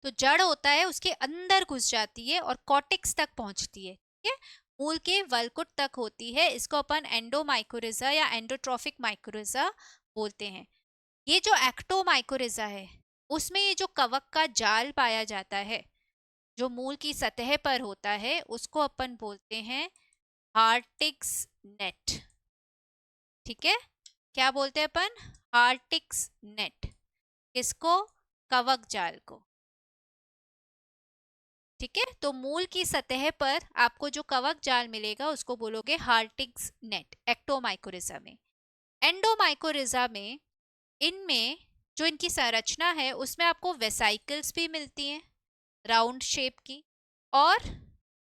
तो जड़ होता है उसके अंदर घुस जाती है और कॉर्टेक्स तक पहुंचती है, ठीक है। मूल के वलकुट तक होती है। इसको अपन एंडोमाइकोरिजा या एंडोट्रॉफिक माइकोरिजा बोलते हैं। ये जो एक्टोमाइकोरिजा है उसमें ये जो कवक का जाल पाया जाता है जो मूल की सतह पर होता है उसको अपन बोलते हैं हार्टिक्स नेट। ठीक है, क्या बोलते हैं अपन? हार्टिक्स नेट। किसको? कवक जाल को। ठीक है, तो मूल की सतह पर आपको जो कवक जाल मिलेगा उसको बोलोगे हार्टिक्स नेट एक्टोमाइकोरिजा में। एंडोमाइकोरिजा में इनमें जो इनकी संरचना है उसमें आपको वेसाइकल्स भी मिलती हैं राउंड शेप की, और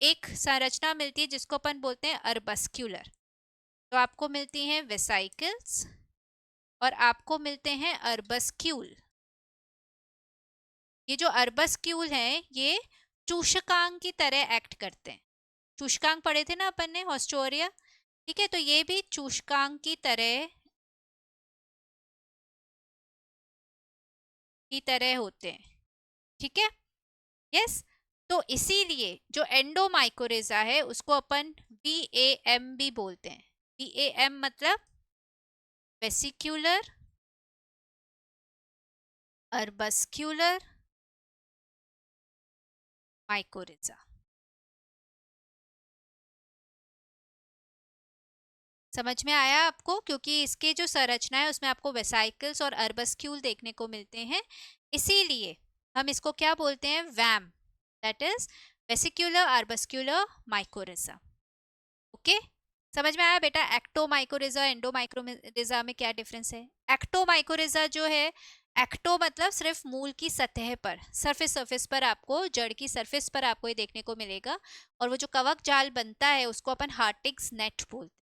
एक संरचना मिलती है जिसको अपन बोलते हैं अर्बस्क्यूलर। तो आपको मिलती हैं वेसाइकल्स और आपको मिलते हैं अर्बस्क्यूल। ये जो अर्बस्क्यूल हैं ये चूषकांग की तरह एक्ट करते हैं। चूषकांग पढ़े थे ना अपन ने, हॉस्टोरिया। ठीक है, तो ये भी चूषकांग की तरह होते हैं। ठीक है, यस। तो इसीलिए जो एंडोमाइकोरिजा है उसको अपन VAM भी बोलते हैं। VAM मतलब वेसिक्यूलर अर्बस्क्यूलर माइकोरिजा। समझ में आया आपको? क्योंकि इसके जो संरचना है उसमें आपको वेसाइकल्स और अर्बस्क्यूल देखने को मिलते हैं, इसीलिए हम इसको क्या बोलते हैं? वैम, दैट इज वेसिक्यूलर अर्बस्क्यूलर माइकोरिजा। ओके, समझ में आया बेटा? एक्टोमाइकोरिजा एंडोमाइकोरिजा में क्या डिफरेंस है? एक्टोमाइकोरिजा जो है, एक्टो मतलब सिर्फ मूल की सतह पर, सरफेस पर आपको, जड़ की सरफेस पर आपको ये देखने को मिलेगा, और वो जो कवक जाल बनता है उसको अपन हार्टिक्स नेट बोलते हैं।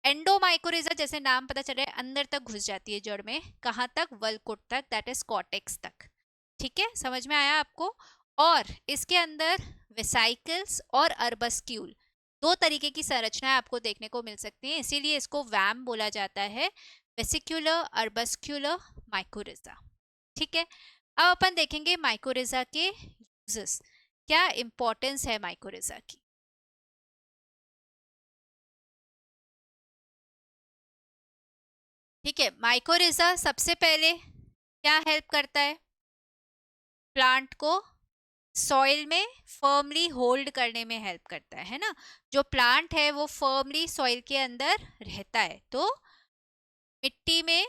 एंडोमाइकोरिजा जैसे नाम पता चल रहा है अंदर तक घुस जाती है जड़ में, कहाँ तक? वलकुट तक, दैट इज कॉर्टेक्स तक। ठीक है, समझ में आया आपको? और इसके अंदर वेसाइकल्स और अर्बस्क्यूल दो तरीके की संरचनाएं आपको देखने को मिल सकती हैं, इसीलिए इसको वैम बोला जाता है, वेसिक्यूलर अर्बस्क्यूलर माइकोरिजा। ठीक है, अब अपन देखेंगे माइकोरिजा के यूजेस, क्या इंपॉर्टेंस है माइकोरिजा की। ठीक है, माइकोरिजा सबसे पहले क्या हेल्प करता है? प्लांट को सॉइल में फर्मली होल्ड करने में हेल्प करता है ना। जो प्लांट है वो फर्मली सॉइल के अंदर रहता है, तो मिट्टी में,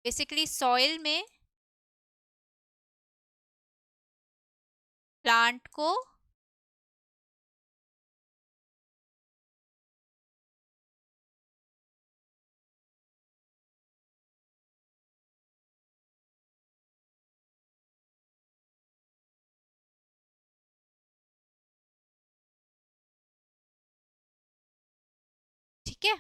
बेसिकली सॉइल में प्लांट को ठीक है,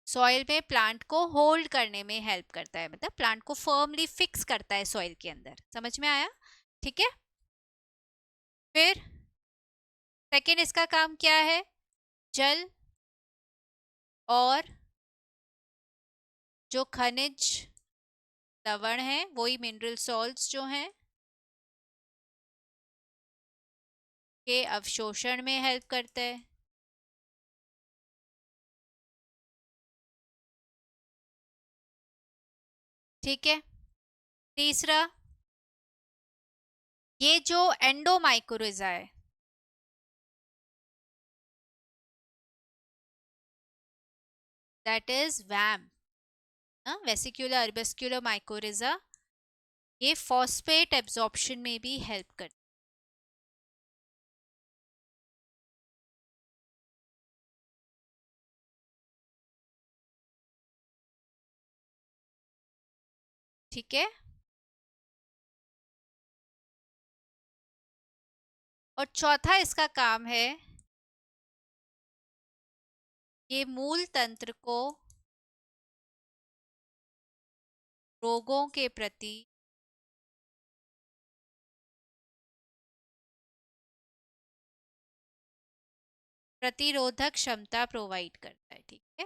सॉइल में प्लांट को होल्ड करने में हेल्प करता है, मतलब प्लांट को फर्मली फिक्स करता है सॉइल के अंदर। समझ में आया? ठीक है, फिर सेकेंड इसका काम क्या है? जल और जो खनिज लवण है, वही मिनरल सॉल्ट्स जो हैं, के अवशोषण में हेल्प करता है। ठीक है, तीसरा, ये जो एंडोमाइकोरिजा है, दैट इज वैम, वेसिक्यूलर अर्बस्क्यूलर माइकोरिजा, ये फॉस्फेट एब्जॉर्प्शन में भी हेल्प करता है। ठीक है। और चौथा इसका काम है, ये मूल तंत्र को रोगों के प्रति प्रतिरोधक क्षमता प्रोवाइड करता है। ठीक है।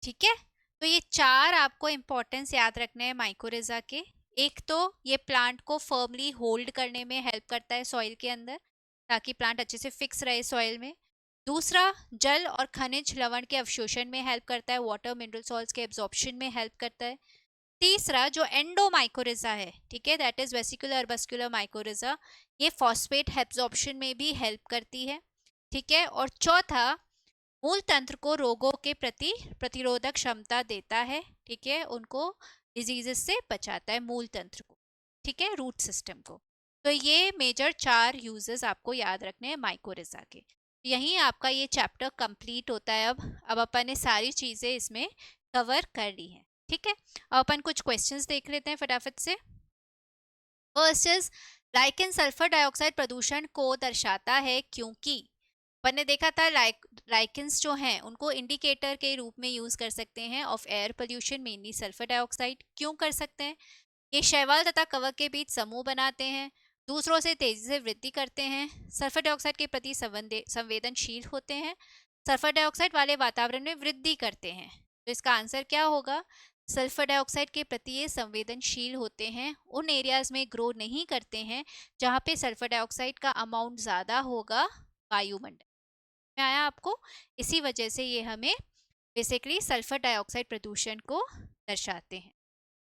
ठीक है, तो ये चार आपको इंपॉर्टेंस याद रखने हैं माइकोरिजा के। एक तो ये प्लांट को फर्मली होल्ड करने में हेल्प करता है सॉइल के अंदर, ताकि प्लांट अच्छे से फिक्स रहे सॉइल में। दूसरा, जल और खनिज लवण के अवशोषण में हेल्प करता है, वाटर मिनरल सॉल्ट्स के एब्जॉर्प्शन में हेल्प करता है। तीसरा, जो एंडोमाइकोरिजा है, ठीक है, दैट इज वेसिकुलर बस्कुलर माइकोरिजा, ये फॉस्फेट एब्जॉर्प्शन में भी हेल्प करती है। ठीक है। और चौथा, मूल तंत्र को रोगों के प्रति प्रतिरोधक क्षमता देता है। ठीक है, उनको डिजीजेस से बचाता है मूल तंत्र को। ठीक है, रूट सिस्टम को। तो ये मेजर चार यूजेस आपको याद रखने हैं माइकोरिजा के। यहीं आपका ये चैप्टर कंप्लीट होता है। अब अपन ने सारी चीजें इसमें कवर कर ली हैं। ठीक है, अब अपन कुछ क्वेश्चंस देख लेते हैं फटाफट से। First is, lichen sulphur dioxide प्रदूषण को दर्शाता है क्योंकि, अपन ने देखा था लाइकेंस जो हैं उनको इंडिकेटर के रूप में यूज कर सकते हैं of air pollution, mainly sulphur dioxide. क्यों कर सकते हैं? ये शैवाल तथा कवक के बीच समूह बनाते हैं, दूसरों से तेजी से वृद्धि करते हैं, सल्फर डाइऑक्साइड के प्रति संवेदनशील होते हैं, सल्फर डाइऑक्साइड वाले वातावरण में वृद्धि करते हैं। तो इसका आंसर क्या होगा? सल्फर डाइऑक्साइड के प्रति ये संवेदनशील होते हैं, उन एरियाज में ग्रो नहीं करते हैं जहाँ पे सल्फर डाइऑक्साइड का अमाउंट ज़्यादा होगा वायुमंडल में। आया आपको? इसी वजह से ये हमें बेसिकली सल्फर डाइऑक्साइड प्रदूषण को दर्शाते हैं।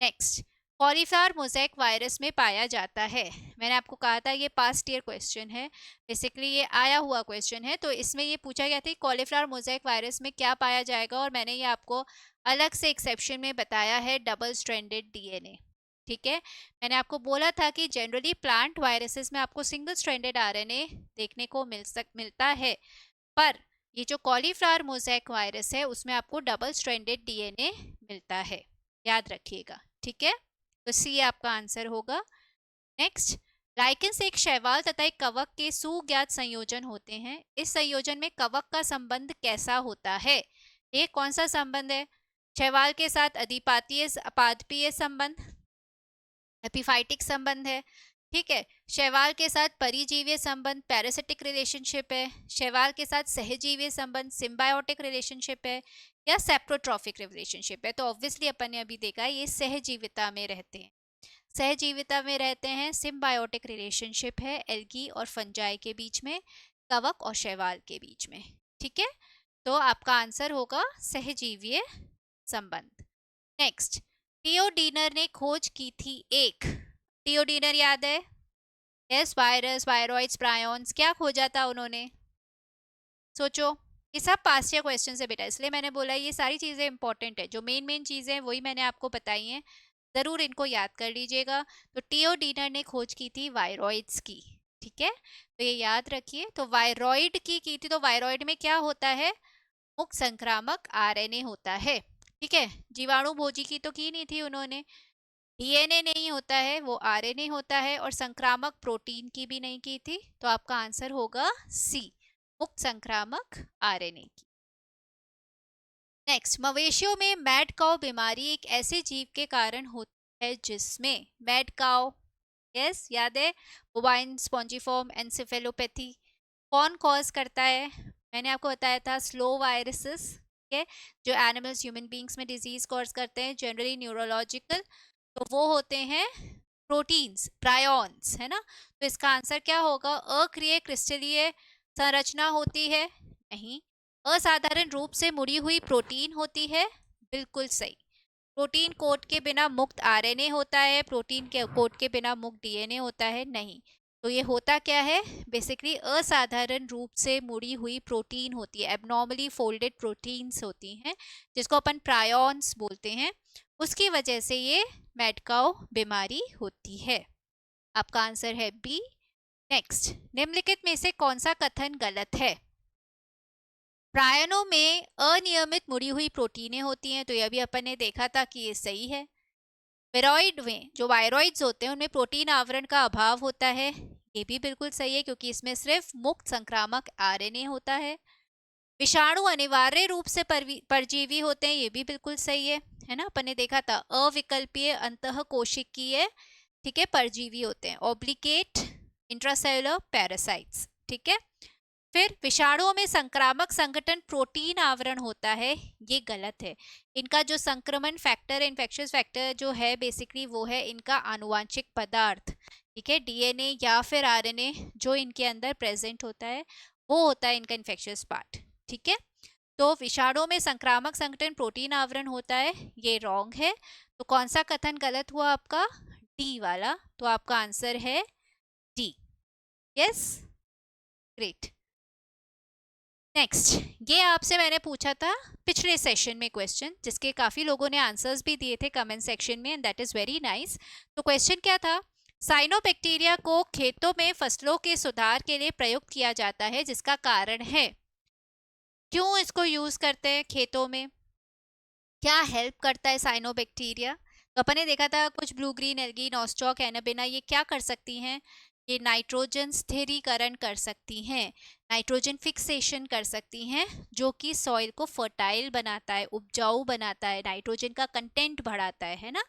नेक्स्ट, कॉलीफ्लावर मोज़ेक वायरस में पाया जाता है। मैंने आपको कहा था ये पास्ट ईयर क्वेश्चन है, बेसिकली ये आया हुआ क्वेश्चन है। तो इसमें ये पूछा गया था कॉलीफ्लावर मोज़ेक वायरस में क्या पाया जाएगा, और मैंने ये आपको अलग से एक्सेप्शन में बताया है, डबल स्ट्रैंडेड डीएनए। ठीक है, मैंने आपको बोला था कि जनरली प्लांट वायरसेस में आपको सिंगल स्ट्रैंडेड आरएनए देखने को मिलता है, पर ये जो कॉलीफ्लावर मोज़ेक वायरस है उसमें आपको डबल स्ट्रैंडेड डीएनए मिलता है, याद रखिएगा। ठीक है, तो सी आपका आंसर होगा। नेक्स्ट, लाइकेंस एक शैवाल तथा एक कवक के सुज्ञात संयोजन होते हैं। इस संयोजन में कवक का संबंध कैसा होता है? ये कौन सा संबंध है? शैवाल के साथ अधिपातीय अपादपीय संबंध, एपिफाइटिक संबंध है। ठीक है, शैवाल के साथ परिजीवीय संबंध, पैरासिटिक रिलेशनशिप है। शैवाल के साथ सहजीवीय संबंध, सिम्बायोटिक रिलेशनशिप है, या सेप्रोट्रॉफिक रिलेशनशिप है। तो ऑब्वियसली अपन ने अभी देखा है ये सहजीविता में रहते हैं, सहजीविता में रहते हैं। सिम्बायोटिक रिलेशनशिप है एल्गी और फंजाई के बीच में, कवक और शैवाल के बीच में। ठीक है, तो आपका आंसर होगा सहजीवीय संबंध। नेक्स्ट, टियोडीनर ने खोज की थी एक, टियोडीनर याद है? यस, वायरस, वायरॉइड्स, प्रायोन्स, क्या खोजा था उन्होंने? सोचो, ये सब पास्ट ईयर क्वेश्चन से बेटा, इसलिए मैंने बोला ये सारी चीज़ें इंपॉर्टेंट है, जो मेन चीज़ें हैं वही मैंने आपको बताई हैं, ज़रूर इनको याद कर लीजिएगा। तो टियोडीनर ने खोज की थी वायरॉइड्स की। ठीक है, तो ये याद रखिए। तो वायरॉइड की थी, तो वायरॉइड में क्या होता है? मुक्त संक्रामक आरएनए होता है। ठीक है, जीवाणु भोजी की तो की नहीं थी उन्होंने, डीएनए नहीं होता है, वो आरएनए होता है, और संक्रामक प्रोटीन की भी नहीं की थी। तो आपका आंसर होगा सी, मुक्त संक्रामक आरएनए की। नेक्स्ट, मवेशियों में मैड काउ बीमारी एक ऐसे जीव के कारण होती है जिसमें, मैड काउ, यस याद है, बोवाइन स्पॉन्जिफॉर्म एन्सेफेलोपैथी, कौन कॉज करता है? मैंने आपको बताया था स्लो वायरसेस, ठीक है, जो एनिमल्स ह्यूमन बींग्स में डिजीज कॉज करते हैं, जनरली न्यूरोलॉजिकल। तो वो होते हैं प्रोटीन्स, प्रायोन्स, है ना। तो इसका आंसर क्या होगा? अक्रिय क्रिस्टलीय संरचना होती है? नहीं। असाधारण रूप से मुड़ी हुई प्रोटीन होती है? बिल्कुल सही। प्रोटीन कोट के बिना मुक्त आरएनए होता है? प्रोटीन के कोट के बिना मुक्त डीएनए होता है? नहीं। तो ये होता क्या है? बेसिकली असाधारण रूप से मुड़ी हुई प्रोटीन होती है, एबनॉर्मली फोल्डेड प्रोटीन्स होती हैं, जिसको अपन प्रायोन्स बोलते हैं। उसकी वजह से ये मैड काउ बीमारी होती है। आपका आंसर है बी, नेक्स्ट, निम्नलिखित में से कौन सा कथन गलत है? प्रायणों में अनियमित मुड़ी हुई प्रोटीनें होती हैं, तो यह भी अपन ने देखा था कि ये सही है। वायरॉइड में जो वायरॉइड्स होते हैं उनमें प्रोटीन आवरण का अभाव होता है, ये भी बिल्कुल सही है क्योंकि इसमें सिर्फ मुक्त संक्रामक आरएनए होता है। विषाणु अनिवार्य रूप से परजीवी होते हैं, ये भी बिल्कुल सही है ना, अपन ने देखा था अविकल्पीय अंतःकोशिकीय, ठीक है, परजीवी होते हैं, ऑब्लिगेट इंट्रासेलुलर पैरासाइट्स, ठीक है। फिर विषाणुओं में संक्रामक संगठन प्रोटीन आवरण होता है, ये गलत है। इनका जो संक्रमण फैक्टर, इन्फेक्शियस फैक्टर जो है बेसिकली वो है इनका आनुवांशिक पदार्थ, ठीक है, डीएनए या फिर आरएनए जो इनके अंदर प्रेजेंट होता है वो होता है इनका इन्फेक्शियस पार्ट, ठीक है। तो विषाणुओं में संक्रामक संगठन प्रोटीन आवरण होता है, ये रॉन्ग है। तो कौन सा कथन गलत हुआ आपका? डी वाला। तो आपका आंसर है डी। Yes, great. नेक्स्ट, ये आपसे मैंने पूछा था पिछले सेशन में क्वेश्चन, जिसके काफी लोगों ने आंसर्स भी दिए थे कमेंट सेक्शन में, and that is very nice. तो क्वेश्चन क्या था? साइनोबैक्टीरिया को खेतों में फसलों के सुधार के लिए प्रयुक्त किया जाता है, जिसका कारण है। क्यों इसको यूज करते हैं खेतों में? क्या हेल्प करता है साइनोबैक्टीरिया? तो अपन ने देखा था कुछ blue green algae, nostoc, anabaena, ये क्या कर सकती हैं? ये नाइट्रोजन स्थिरीकरण कर सकती हैं, नाइट्रोजन फिक्सेशन कर सकती हैं, जो कि सॉइल को फर्टाइल बनाता है, उपजाऊ बनाता है, नाइट्रोजन का कंटेंट बढ़ाता है ना,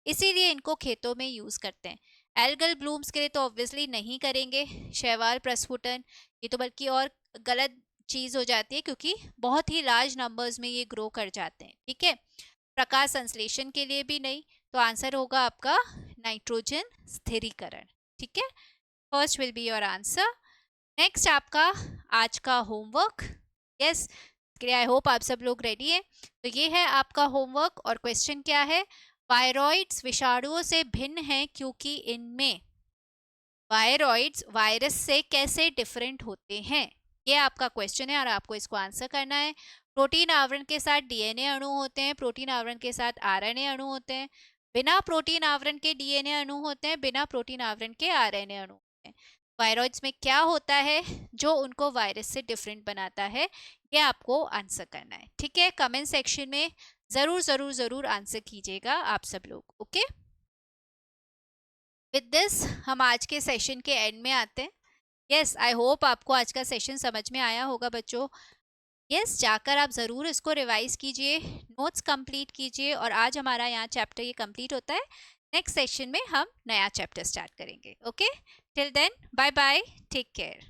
इसीलिए इनको खेतों में यूज करते हैं। एल्गल ब्लूम्स के लिए तो ऑब्वियसली नहीं करेंगे, शैवाल प्रस्फुटन, ये तो बल्कि और गलत चीज हो जाती है क्योंकि बहुत ही लार्ज नंबर्स में ये ग्रो कर जाते हैं, ठीक है। प्रकाश संश्लेषण के लिए भी नहीं, तो आंसर होगा आपका नाइट्रोजन स्थिरीकरण, ठीक है। First will be your answer. Next आपका आज का होमवर्क, यस, आई होप आप सब लोग रेडी हैं। तो ये है आपका होमवर्क और क्वेश्चन क्या है? वायरॉइड्स विषाणुओं से भिन्न हैं क्योंकि इनमें वायरॉइड्स वायरस से कैसे डिफरेंट होते हैं, ये आपका क्वेश्चन है और आपको इसको आंसर करना है। प्रोटीन आवरण के साथ डीएनए अणु होते हैं, प्रोटीन आवरण के साथ आरएनए अणु होते हैं, बिना प्रोटीन आवरण के डीएनए अणु होते हैं, बिना प्रोटीन आवरण के आरएनए अणु होते हैं। वायरॉइड्स में क्या होता है जो उनको वायरस से डिफरेंट बनाता है, ये आपको आंसर करना है, ठीक है। कमेंट सेक्शन में जरूर जरूर जरूर आंसर कीजिएगा आप सब लोग, ओके। विद दिस हम आज के सेशन के एंड में आते हैं। यस, आई होप आपको आज का सेशन समझ में आया होगा बच्चों। यस, जाकर आप ज़रूर इसको रिवाइज कीजिए, नोट्स कंप्लीट कीजिए, और आज हमारा यहाँ चैप्टर ये कंप्लीट होता है। नेक्स्ट सेशन में हम नया चैप्टर स्टार्ट करेंगे, okay. Till then, bye bye, take care.